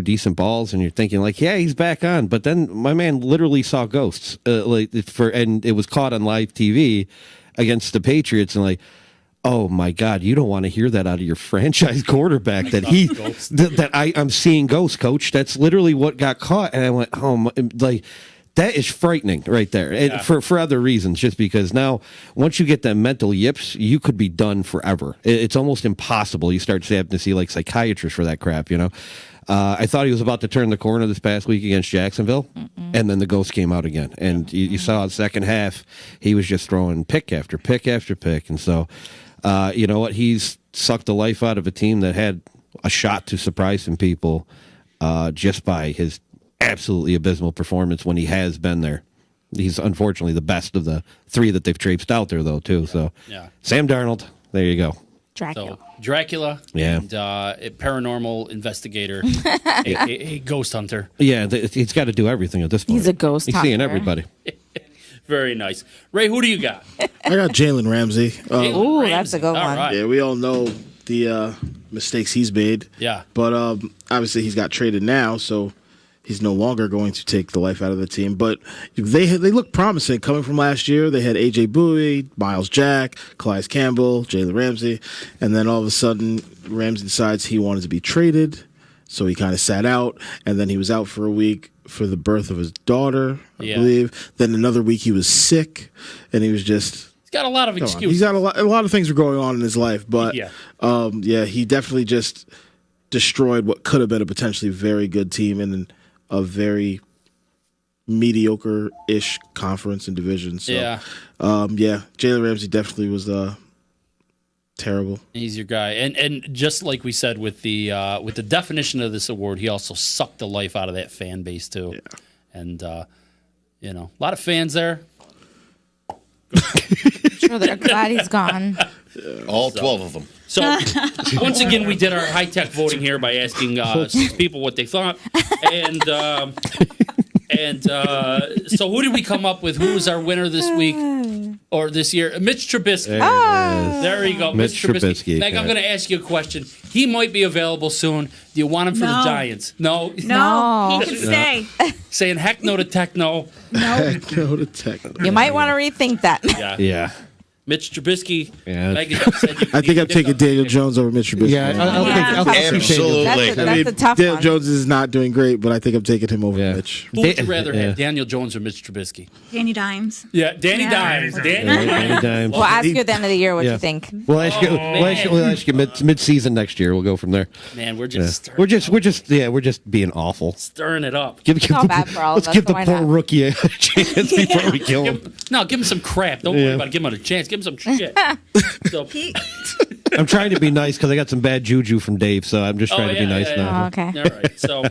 decent balls, and you're thinking like, yeah, he's back on. But then my man literally saw ghosts, and it was caught on live TV against the Patriots, and like, oh my God, you don't want to hear that out of your franchise quarterback that I'm seeing ghosts, coach. That's literally what got caught, and I went, oh, like. That is frightening right there. And for other reasons, just because now once you get that mental yips, you could be done forever. It's almost impossible. You start having to see like psychiatrists for that crap, I thought he was about to turn the corner this past week against Jacksonville, and then the ghost came out again. And you saw the second half, he was just throwing pick after pick after pick. And so, you know what? He's sucked the life out of a team that had a shot to surprise some people just by his absolutely abysmal performance when he has been there. He's unfortunately the best of the 3 that they've traipsed out there, though, too. So, Yeah. Sam Darnold, there you go. Dracula. So Dracula Yeah. and a paranormal investigator, a ghost hunter. Yeah, he's got to do everything at this point. He's a ghost He's seeing hunter. everybody. Very nice. Ray, who do you got? I got Jalen Ramsey. Jalen Ooh, Ramsey. that's a good All one. right. Yeah, we all know the mistakes he's made. Yeah. But obviously he's got traded now, so he's no longer going to take the life out of the team. But they look promising coming from last year. They had A.J. Bowie, Miles Jack, Calais Campbell, Jalen Ramsey, and then all of a sudden Ramsey decides he wanted to be traded, so he kind of sat out, and then he was out for a week for the birth of his daughter, I believe. Then another week he was sick, and he was just... He's got a lot of excuses. He's got a lot of things were going on in his life, but Yeah. he definitely just destroyed what could have been a potentially very good team in a very mediocre-ish conference and division. So, Jalen Ramsey definitely was terrible. He's your guy, and just like we said with the definition of this award, he also sucked the life out of that fan base too. Yeah. And a lot of fans there. Sure, they're glad he's gone. All 12 of them. So once again, we did our high tech voting here by asking 6 people what they thought, and so who did we come up with? Who was our winner this week or this year? Mitch Trubisky. There you go, Mitch Trubisky. Meg, I'm going to ask you a question. He might be available soon. Do you want him for the No. Giants? No. No, he can stay. Saying heck no to techno. No to tech. You might want to rethink that. Yeah. Yeah. Mitch Trubisky. Yeah. Megan said you I think I'm did taking something. Daniel Jones over Mitch Trubisky. Yeah, I'll take Absolutely. That's a tough Daniel one. Jones is not doing great, but I think I'm taking him over Yeah. Mitch. Who would you rather Yeah. have, Daniel Jones or Mitch Trubisky? Danny Dimes. Yeah, Danny Yeah. Dimes. Danny Danny Yeah, Dimes. Dimes. We'll ask you at the end of the year what Yeah. you think. We'll ask you mid-season next year. We'll go from there. Man, we're Yeah. just We're just being awful. stirring it up. Give Not bad for all of let's us, give the why poor not? rookie a chance before we kill him. Give him some crap. Don't worry about it. Give him a chance. Give him some shit. So, I'm trying to be nice because I got some bad juju from Dave, so I'm just trying to be nice now. Oh, okay. All right. So,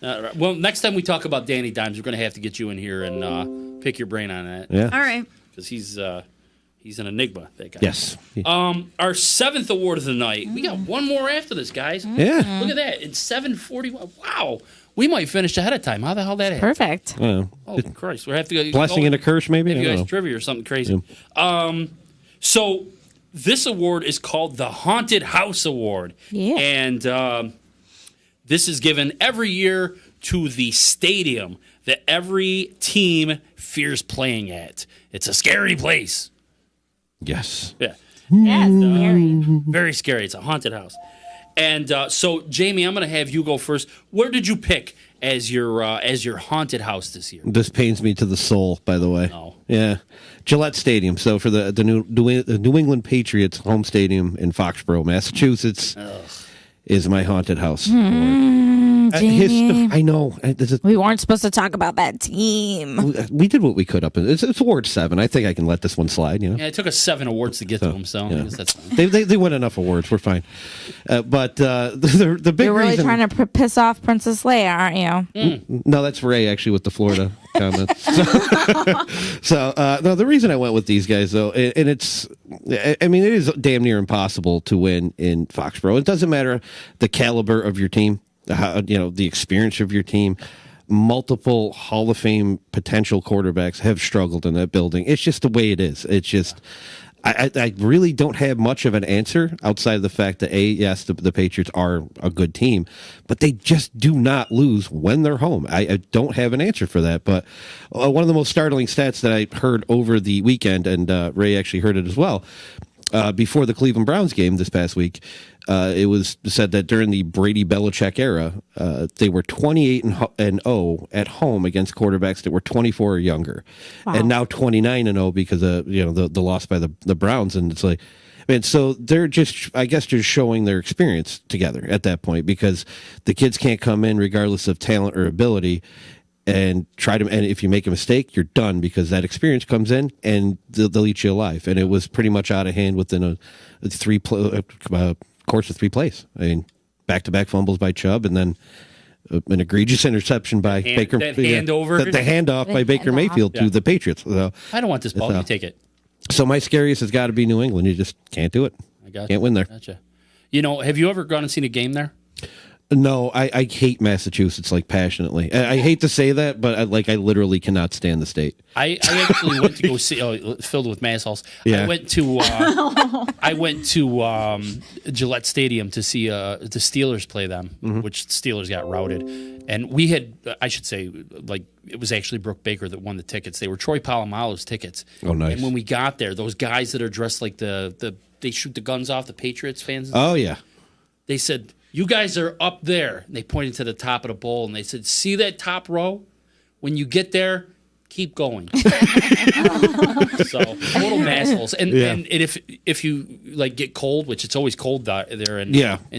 all right. Well, next time we talk about Danny Dimes, we're going to have to get you in here and pick your brain on that Yeah. All right. because he's an enigma. That guy. Yes. Our 7th award of the night. We got one more after this, guys. Yeah. Look at that. It's 7:41. Wow. We might finish ahead of time. How the hell that happened? Perfect. Uh, Oh Christ. We have to go. blessing and a curse, maybe. Maybe I you don't guys know. trivia or something crazy. So this award is called the Haunted House Award. Yeah. And this is given every year to the stadium that every team fears playing at. It's a scary place. Yes. Yeah. Yes, scary. Very scary. It's a haunted house. And so, Jamie, I'm going to have you go first. Where did you pick as your haunted house this year? This pains me to the soul, by the way. No. Yeah. Gillette Stadium. So for the New England Patriots home stadium in Foxborough, Massachusetts, is my haunted house. Jamie. I know. We weren't supposed to talk about that team. We did what we could up. It's award 7. I think I can let this one slide. You know. Yeah, it took us 7 awards to get to them, so I guess that's fine. They win enough awards. We're fine. But the big You're really reason. trying to piss off Princess Leia, aren't you? No, that's Ray actually with the Florida comments. So no, the reason I went with these guys though, and it's, I mean, it is damn near impossible to win in Foxborough. It doesn't matter the caliber of your team, the experience of your team. Multiple Hall of Fame potential quarterbacks have struggled in that building. It's just the way it is. It's just. I really don't have much of an answer outside of the fact that yes, the Patriots are a good team, but they just do not lose when they're home. I don't have an answer for that. But one of the most startling stats that I heard over the weekend, and Ray actually heard it as well, before the Cleveland Browns game this past week, it was said that during the Brady Belichick era, they were 28-0 at home against quarterbacks that were 24 or younger, and now 29-0 because of the loss by the Browns. And it's like, and so they're just, I guess, just showing their experience together at that point, because the kids can't come in regardless of talent or ability and and if you make a mistake, you're done, because that experience comes in and they'll eat you alive. And it was pretty much out of hand within a course of 3 plays. I mean, back-to-back fumbles by Chubb, and then an egregious interception by Baker. that handover? The handoff by Baker handoff. Mayfield to the Patriots. So, I don't want this ball. You take it. so my scariest has got to be New England. You just can't do it. I got Can't win there. Gotcha. You know, have you ever gone and seen a game there? No, I hate Massachusetts like passionately. I hate to say that, but I literally cannot stand the state. I actually went to go see filled with mass halls. Yeah. I went to Gillette Stadium to see the Steelers play them, which the Steelers got routed. And we had, I should say, like it was actually Brooke Baker that won the tickets. They were Troy Polamalu's tickets. Oh, nice. And when we got there, those guys that are dressed like they shoot the guns off the Patriots fans. Oh yeah. They said, "You guys are up there." And they pointed to the top of the bowl and they said, "See that top row? When you get there, keep going." So total massholes. And if you like get cold, which it's always cold there in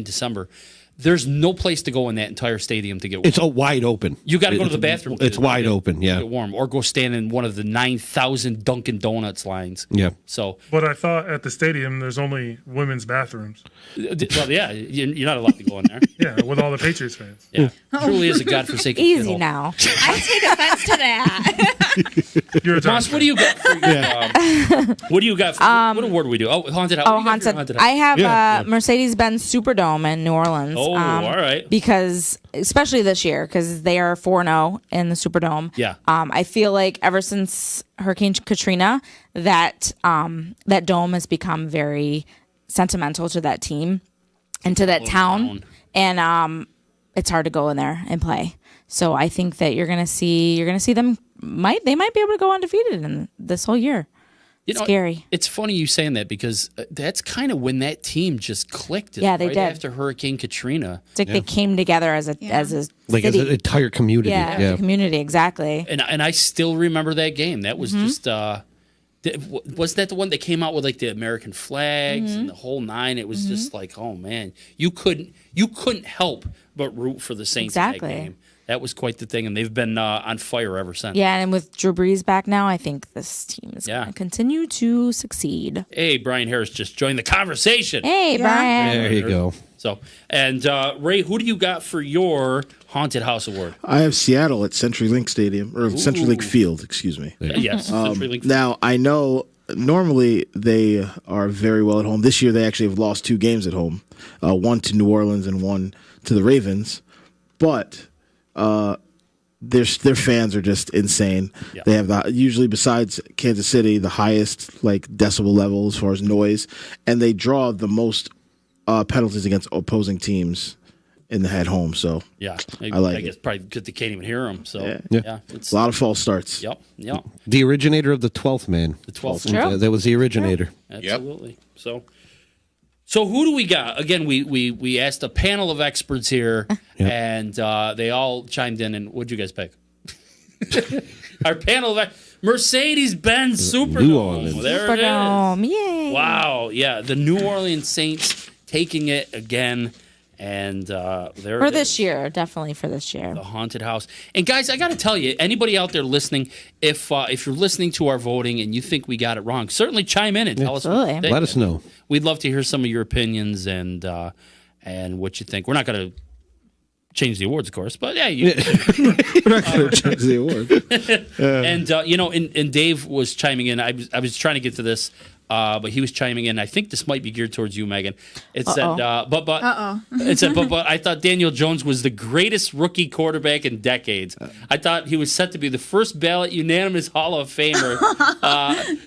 December, there's no place to go in that entire stadium to get warm. It's all wide open. You got to go to the bathroom. It's wide open, yeah. Get warm, or go stand in one of the 9,000 Dunkin' Donuts lines. Yeah. So, But I thought at the stadium there's only women's bathrums. well, yeah, you're not allowed to go in there. Yeah, with all the Patriots fans. Yeah, truly is a godforsaken Easy shithole. now. I take offense to that. You're a Moss, Giants what do you got for your, what do you got for, what award do we do? Oh, Haunted House. Oh, What do you got for your haunted. House? I have Yeah. Mercedes-Benz Superdome in New Orleans. Oh, all right. Because, especially this year, because they are 4-0 in the Superdome. Yeah. I feel like ever since Hurricane Katrina, that dome has become very sentimental to that team and to that town. And it's hard to go in there and play. So I think that you're gonna see them might be able to go undefeated in this whole year. Scary. It's funny you saying that because that's kind of when that team just clicked. Yeah, they right did. After Hurricane Katrina. It's like they came together as a Like city. as an entire community. Yeah, as a community, exactly. And I still remember that game. That was just was that the one that came out with like the American flags and the whole nine? It was just like, oh man, you couldn't help but root for the Saints in Exactly. that game. That was quite the thing, and they've been on fire ever since. Yeah, and with Drew Brees back now, I think this team is going to continue to succeed. Hey, Brian Harris just joined the conversation. Hey, Brian. There you go. So, and Ray, who do you got for your Haunted House Award? I have Seattle at CenturyLink Stadium or CenturyLink Field. Excuse me. Yes, CenturyLink. Now I know normally they are very well at home. This year they actually have lost 2 games at home, one to New Orleans and one to the Ravens, but their fans are just insane. Yeah. They have usually besides Kansas City the highest like decibel level as far as noise, and they draw the most penalties against opposing teams in the at home. So Yeah, I like I guess it. probably because they can't even hear them. So Yeah. it's a lot of false starts. Yep. The originator of the 12th man. The 12th. True. That was the originator. Absolutely. So who do we got? Again, we asked a panel of experts here, and they all chimed in. And what'd you guys pick? Our panel of Mercedes-Benz New Superdome. Orleans. There Superdome, it is. yay. Wow. Yeah, the New Orleans Saints taking it again, and there For it this is. year, definitely for this year. The Haunted House. And guys, I got to tell you, anybody out there listening, if you're listening to our voting and you think we got it wrong, certainly chime in and tell us. What you Absolutely. think. Let us know. We'd love to hear some of your opinions and what you think. We're not going to change the awards, of course, but yeah, you. We're not going to change the award. And and Dave was chiming in. I was trying to get to this. But he was chiming in. I think this might be geared towards you, Megan. It said, it said, but I thought Daniel Jones was the greatest rookie quarterback in decades. I thought he was set to be the first ballot unanimous Hall of Famer.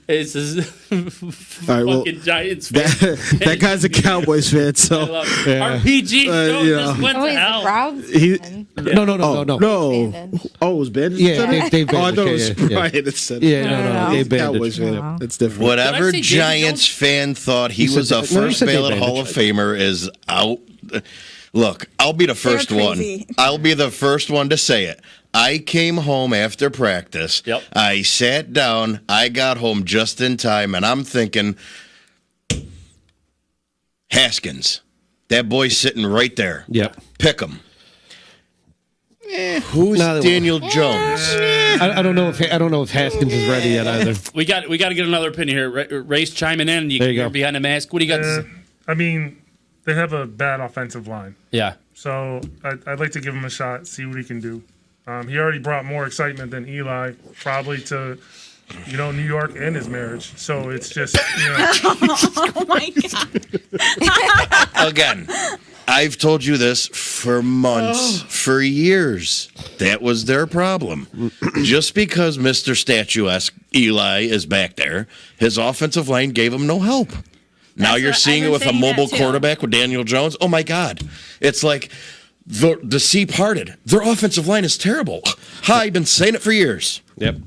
It's All right, well, fucking Giants fan. that guy's a Cowboys fan, I so love it. RPG show you just know. went Oh, to he's the hell. Browns he. fan. No. No. Banded. Oh, it was Ben? Yeah, Dave Oh, I thought it was Bandage, yeah. Brian that said Yeah, No. Dave Cowboys Bandage. fan. It's different. Whatever Did I say David Giants Jones? fan thought he You was said a that- no, you first said Dave ballot Hall of Famer is out. Look, I'll be the first one. crazy. I'll be the first one to say it. I came home after practice. Yep. I sat down. I got home just in time, and I'm thinking, Haskins, that boy's sitting right there. Yep. Pick him. Who's No, Daniel Jones? I don't know if Haskins is ready yet either. We got to get another opinion here. Ray's chiming in. You There can you hear go. behind the mask. What do you got to say? I mean, they have a bad offensive line. Yeah. So I'd like to give him a shot, see what he can do. He already brought more excitement than Eli, probably to New York and his marriage. So it's just, Oh my God. Again, I've told you this for months, for years. That was their problem. Just because Mr. Statuesque Eli is back there, his offensive line gave him no help. Now you're seeing it with a mobile quarterback with Daniel Jones. Oh, my God. It's like the sea parted. Their offensive line is terrible. I've been saying it for years. Yep.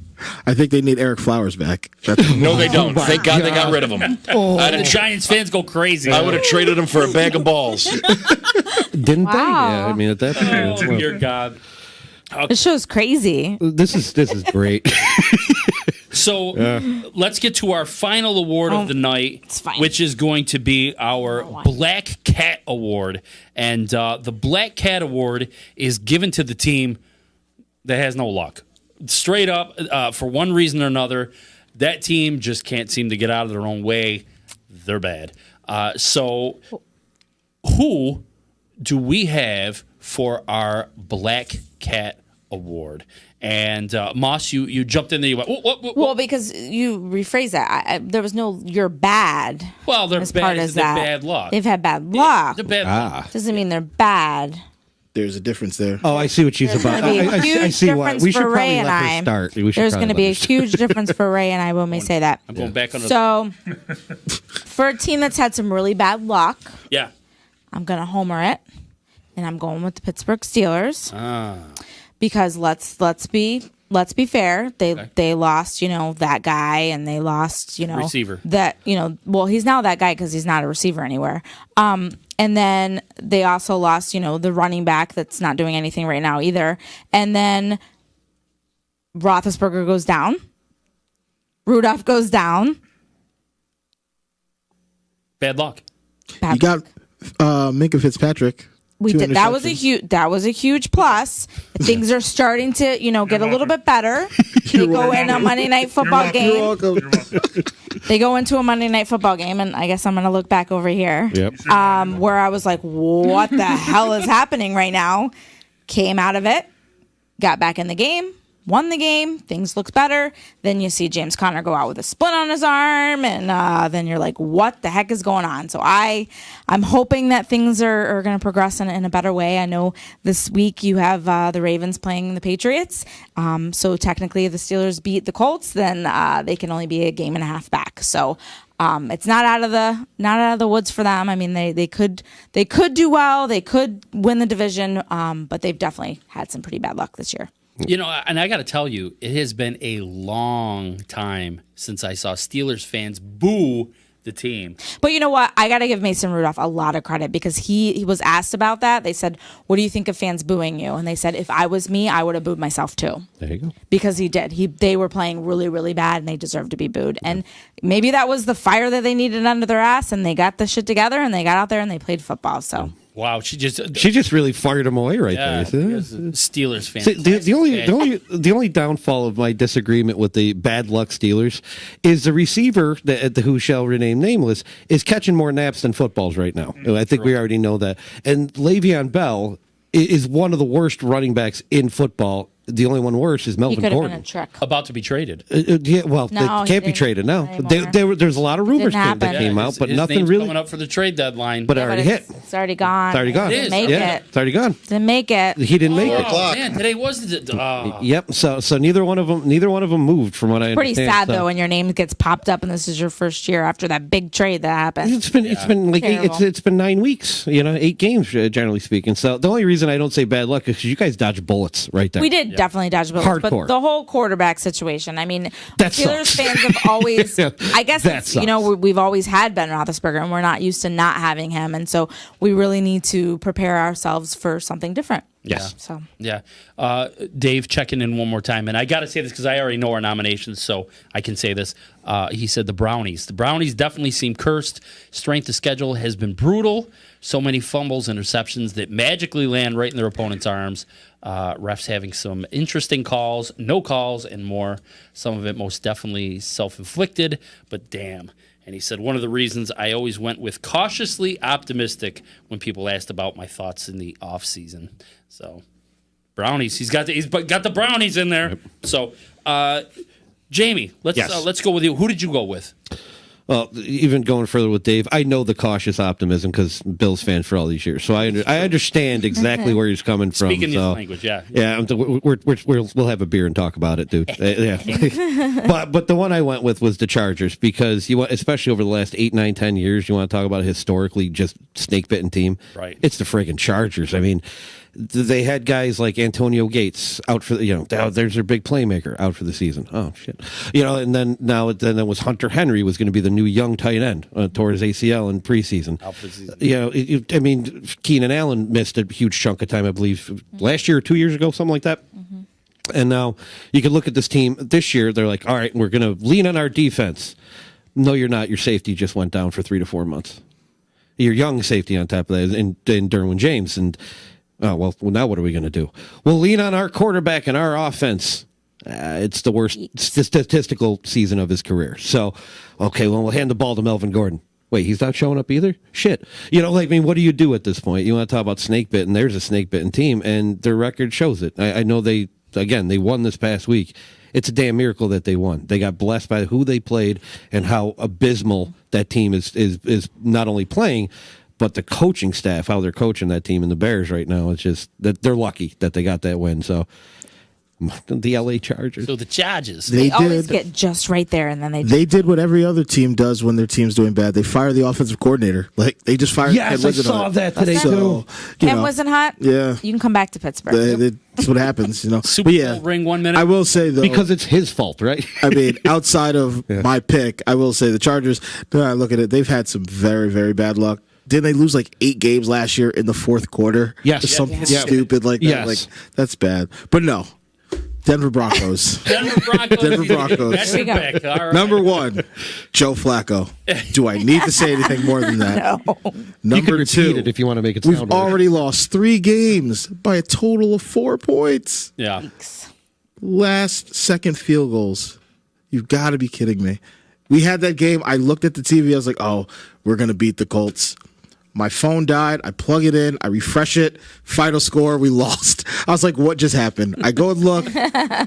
I think they need Eric Flowers back. No, they don't. Thank God they got rid of him. The Giants fans go crazy. I would have traded him for a bag of balls. Didn't they? Yeah, I mean, at that point. Oh, dear God. This show's crazy. This is great. So let's get to our final award of the night, fine. which is going to be our Black Cat Award. And the Black Cat Award is given to the team that has no luck. Straight up, for one reason or another, that team just can't seem to get out of their own way. They're bad. So who do we have for our Black Cat Award? And Moss, you jumped in there. You went, what? Well, because you rephrase that. There was no "you're bad." Well, they're as bad. part as They're that. bad luck. They've had bad luck. They're bad luck. Doesn't mean they're bad. There's a difference there. Oh, I see what she's about. Gonna be a I huge see why. difference We should for Ray probably and let I. her start. We should There's probably going to be a let her huge difference for Ray and I when we say that. I'm going back on the. So, for a team that's had some really bad luck, Yeah. I'm going to homer it, and I'm going with the Pittsburgh Steelers because let's be fair. They lost, that guy, and they lost, Receiver. that, well, he's now that guy because he's not a receiver anywhere. And then they also lost, the running back that's not doing anything right now either. And then Roethlisberger goes down. Rudolph goes down. Bad luck. Bad You got Minka Fitzpatrick. We 2 did. That was a interceptions. huge plus. Things are starting to, get a little bit better. They go in a Monday Night Football game. You're welcome. They go into a Monday Night Football game, and I guess I'm going to look back over here. Yep. Where I was like, what the hell is happening right now? Came out of it, got back in the game, won the game, things looked better. Then you see James Conner go out with a splint on his arm, and then you're like, what the heck is going on? So I'm hoping that things are going to progress in a better way. I know this week you have the Ravens playing the Patriots. So technically if the Steelers beat the Colts, then they can only be a game and a half back. So it's not out of the woods for them. I mean, they could do well. They could win the division, but they've definitely had some pretty bad luck this year. And I got to tell you, it has been a long time since I saw Steelers fans boo the team. But you know what? I got to give Mason Rudolph a lot of credit because he was asked about that. They said, what do you think of fans booing you? And they said, if I was me, I would have booed myself too. There you go. Because he did. They were playing really, really bad, and they deserved to be booed. And maybe that was the fire that they needed under their ass, and they got the shit together, and they got out there, and they played football. So Wow, she just really fired him away right yeah, there. Steelers fans. See, the only downfall of my disagreement with the bad luck Steelers is the receiver, the who shall remain nameless, is catching more naps than footballs right now. I think we already know that. And Le'Veon Bell is one of the worst running backs in football. The only one worse is he Melvin could have been Gordon. a trick. About to be traded. Yeah, well, No, they he can't be didn't traded now. anymore. There's a lot of rumors Didn't that happen. came out, but his nothing name's really. coming up for the trade deadline. But it already hit. It's already gone. It's already gone. It is. Didn't make Yeah, it. it's already gone. Didn't make it. He didn't make it. Oh, man, today was the. Yep. So neither one of them moved from what I Pretty understand. sad so. though when your name gets popped up and this is your first year after that big trade that happened. It's been like Terrible. it's been 9 weeks, 8 games generally speaking. So the only reason I don't say bad luck is because you guys dodge bullets right there. We did definitely dodge bullets, Hardcore. but the whole quarterback situation. I mean, That Steelers sucks. fans have always. I guess That it's, sucks. we've always had Ben Roethlisberger, and we're not used to not having him, and so we really need to prepare ourselves for something different. Yes. So Yeah. Dave checking in one more time. And I got to say this because I already know our nominations, so I can say this. He said the Brownies. The Brownies definitely seem cursed. Strength of schedule has been brutal. So many fumbles, interceptions that magically land right in their opponent's arms. Refs having some interesting calls, no calls, and more. Some of it most definitely self-inflicted, but damn. And he said, one of the reasons I always went with cautiously optimistic when people asked about my thoughts in the offseason. So, Brownies. He's got the Brownies in there. Yep. So, Jamie, Yes. let's go with you. Who did you go with? Well, even going further with Dave, I know the cautious optimism because Bills fan for all these years, so I understand exactly where he's coming from. Speaking so, his language, yeah. Yeah, we'll have a beer and talk about it, dude. Yeah, but the one I went with was the Chargers because especially over the last 8, 9, 10 years, you want to talk about a historically just snake bitten team. Right. It's the friggin' Chargers. I mean, they had guys like Antonio Gates out for there's their big playmaker out for the season. Oh shit, and then it was Hunter Henry was going to be the new young tight end toward his ACL in preseason. Out for the season. I mean, Keenan Allen missed a huge chunk of time, I believe, last year or 2 years ago, something like that. Mm-hmm. And now you can look at this team this year. They're like, all right, we're going to lean on our defense. No, you're not. Your safety just went down for 3 to 4 months. Your young safety on top of that in Derwin James and. Oh, well, now what are we going to do? We'll lean on our quarterback and our offense. It's the worst statistical season of his career. So, okay, well, we'll hand the ball to Melvin Gordon. Wait, he's not showing up either? Shit. What do you do at this point? You want to talk about snake bitten? There's a snake bitten team, and their record shows it. I know they won this past week. It's a damn miracle that they won. They got blessed by who they played and how abysmal that team is not only playing, but the coaching staff, how they're coaching that team and the Bears right now, it's just that they're lucky that they got that win. So the LA Chargers. So the Chargers. They always get just right there, and then They did what every other team does when their team's doing bad. They fire the offensive coordinator. Like they just fired. Yes, I saw that today so, too. Ken wasn't hot. Yeah, You can come back to Pittsburgh. that's what happens. Super But yeah, Bowl ring 1 minute. I will say though, Because it's his fault, right? I mean, outside of my pick, I will say the Chargers. I look at it; they've had some very, very bad luck. Didn't they lose like 8 games last year in the fourth quarter? Yes. Or something Yeah. stupid like that. Yes. Like that's bad. But no, Denver Broncos. Denver Broncos. Denver Broncos. That's your pick. All right. Number 1, Joe Flacco. Do I need to say anything more than that? No. You can Number repeat 2, it if you want to make it we've sound right. already lost 3 games by a total of 4 points. Yeah. Last second field goals. You've got to be kidding me. We had that game. I looked at the TV. I was like, oh, we're going to beat the Colts. My phone died. I plug it in. I refresh it. Final score, we lost. I was like, what just happened? I go and look.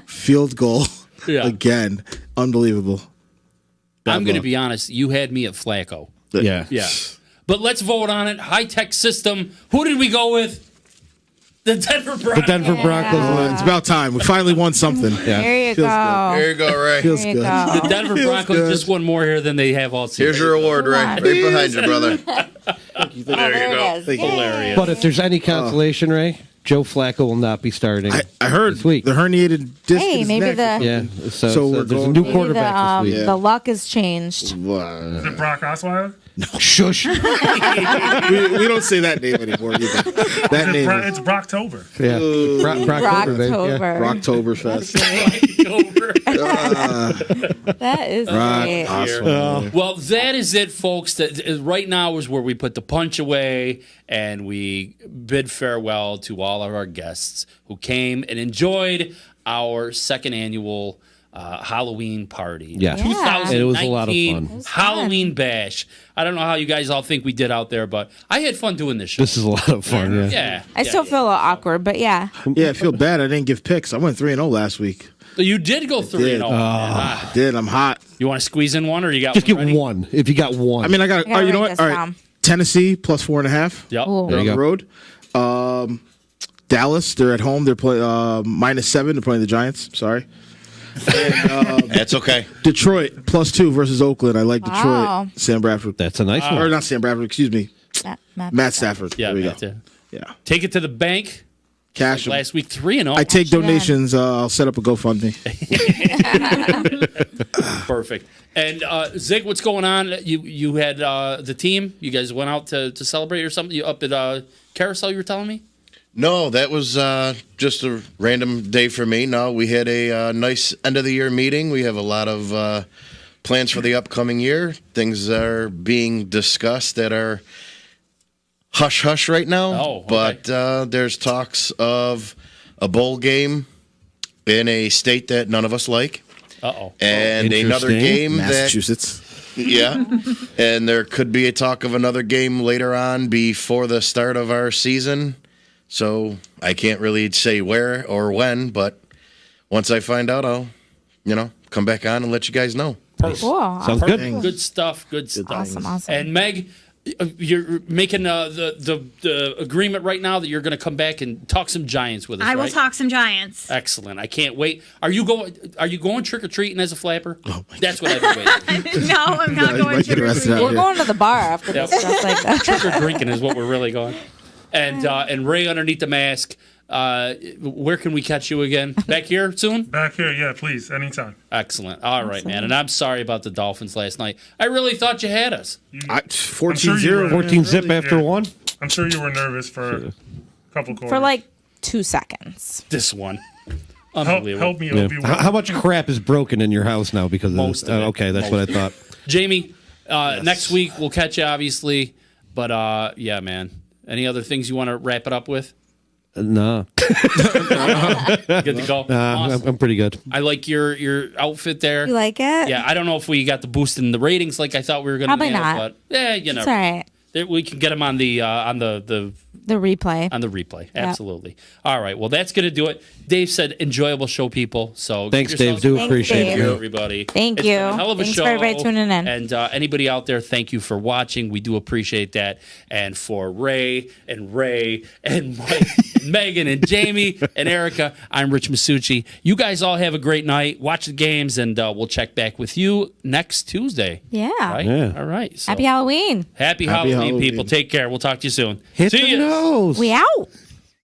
Field goal Yeah. again. Unbelievable. I'm going to be honest. You had me at Flacco. Yeah. Yeah. But let's vote on it. High-tech system. Who did we go with? The Denver Broncos. The Denver Broncos win. It's about time. We finally won something. There you Feels go. There you go, Ray. Feels There you good. go. The Denver Broncos good. just won more here than they have all season. Here's your award, Ray. Right behind you, brother. There you go. Hilarious. But if there's any consolation, Ray, Joe Flacco will not be starting. I heard this week. the herniated disc. Hey, in his maybe neck. the Yeah. So, So we're there's a going- new Maybe quarterback this week. the luck has changed. Wow. Is it Brock Osweiler? Shush. we don't say that name anymore either. That name It's Brocktober. Yeah. Brocktober, baby. Yeah. Brocktober. Rocktoberfest. That is great. Awesome. Well, that is it, folks. Right now is where we put the punch away and we bid farewell to all of our guests who came and enjoyed our second annual Halloween party. Yeah. 2019 It was a lot of fun. It was Halloween bash. I don't know how you guys all think we did out there, but I had fun doing this show. This is a lot of fun, yeah. Yeah. I still feel a little awkward, but yeah. Yeah, I feel bad. I didn't give picks. I went 3-0 last week. You did go 3-0. I did. I'm hot. You want to squeeze in one, or you got Just one get ready? one. If you got one. I mean, I got. I gotta You know write what? this All right. down. Tennessee plus 4.5. Yep. Ooh. There They're you on go. the road. Dallas, they're at home. They're playing -7. They're playing the Giants. Sorry. And, That's okay. Detroit plus 2 versus Oakland. I like Wow. Detroit. Sam Bradford. That's a nice Or one. not Sam Bradford. Excuse me. Matt Stafford. Yeah, there we Matt, go. yeah. Yeah. Take it to the bank. Cash 'em. Last week, 3-0. I take Actually, donations. I'll set up a GoFundMe. Perfect. And Zig, what's going on? You had the team. You guys went out to celebrate or something. You up at Carousel? You were telling me. No, that was just a random day for me. No, we had a nice end of the year meeting. We have a lot of plans for the upcoming year. Things are being discussed that are hush hush right now. Oh, okay. But there's talks of a bowl game in a state that none of us like, Uh-oh. and another Interesting. game that Massachusetts. yeah, and there could be a talk of another game later on before the start of our season. So I can't really say where or when, but once I find out, I'll, come back on and let you guys know. Cool. Sounds good. Good stuff. Good stuff. Awesome. And Meg, you're making the agreement right now that you're going to come back and talk some Giants with us. I will right? talk some Giants. Excellent. I can't wait. Are you going trick or treating as a flapper? Oh, that's what I've been waiting. No, I'm not You going might get to. arrested out We're here. going to the bar after this stuff like that. Trick or drinking is what we're really going. And Ray underneath the mask. Where can we catch you again? Back here soon? Back here, yeah, please, anytime. Excellent. All right, man. And I'm sorry about the Dolphins last night. I really thought you had us. 14-0. 14 zip after one. I'm sure you were nervous for a couple quarters. For like 2 seconds. This one. help Unbelievable. me, Yeah. Obi-Wan. How much crap is broken in your house now because of Most this? of it. Okay, that's what I thought. Jamie, next week we'll catch you, obviously. But, yeah, man. Any other things you want to wrap it up with? No, Good to go. Awesome. I'm pretty good. I like your outfit there. You like it? Yeah, I don't know if we got the boost in the ratings like I thought we were going to. Probably not. But you know, It's all right. we can get them on the The replay. on the replay. Absolutely. All right. Well, that's going to do it. Dave said, "Enjoyable show, people." So Thanks, give Dave. yourselves Do a Thanks, appreciate Dave. thank you, you. everybody. Thank It's you. been a hell of a Thanks show. for everybody tuning in. And anybody out there, thank you for watching. We do appreciate that. And for Ray and Mike, and Megan and Jamie and Erica, I'm Rich Masucci. You guys all have a great night. Watch the games, and we'll check back with you next Tuesday. Yeah. Right? Yeah. All right. So, Happy Halloween. Happy Halloween, people. Take care. We'll talk to you soon. Hit See the ya. nose. We out.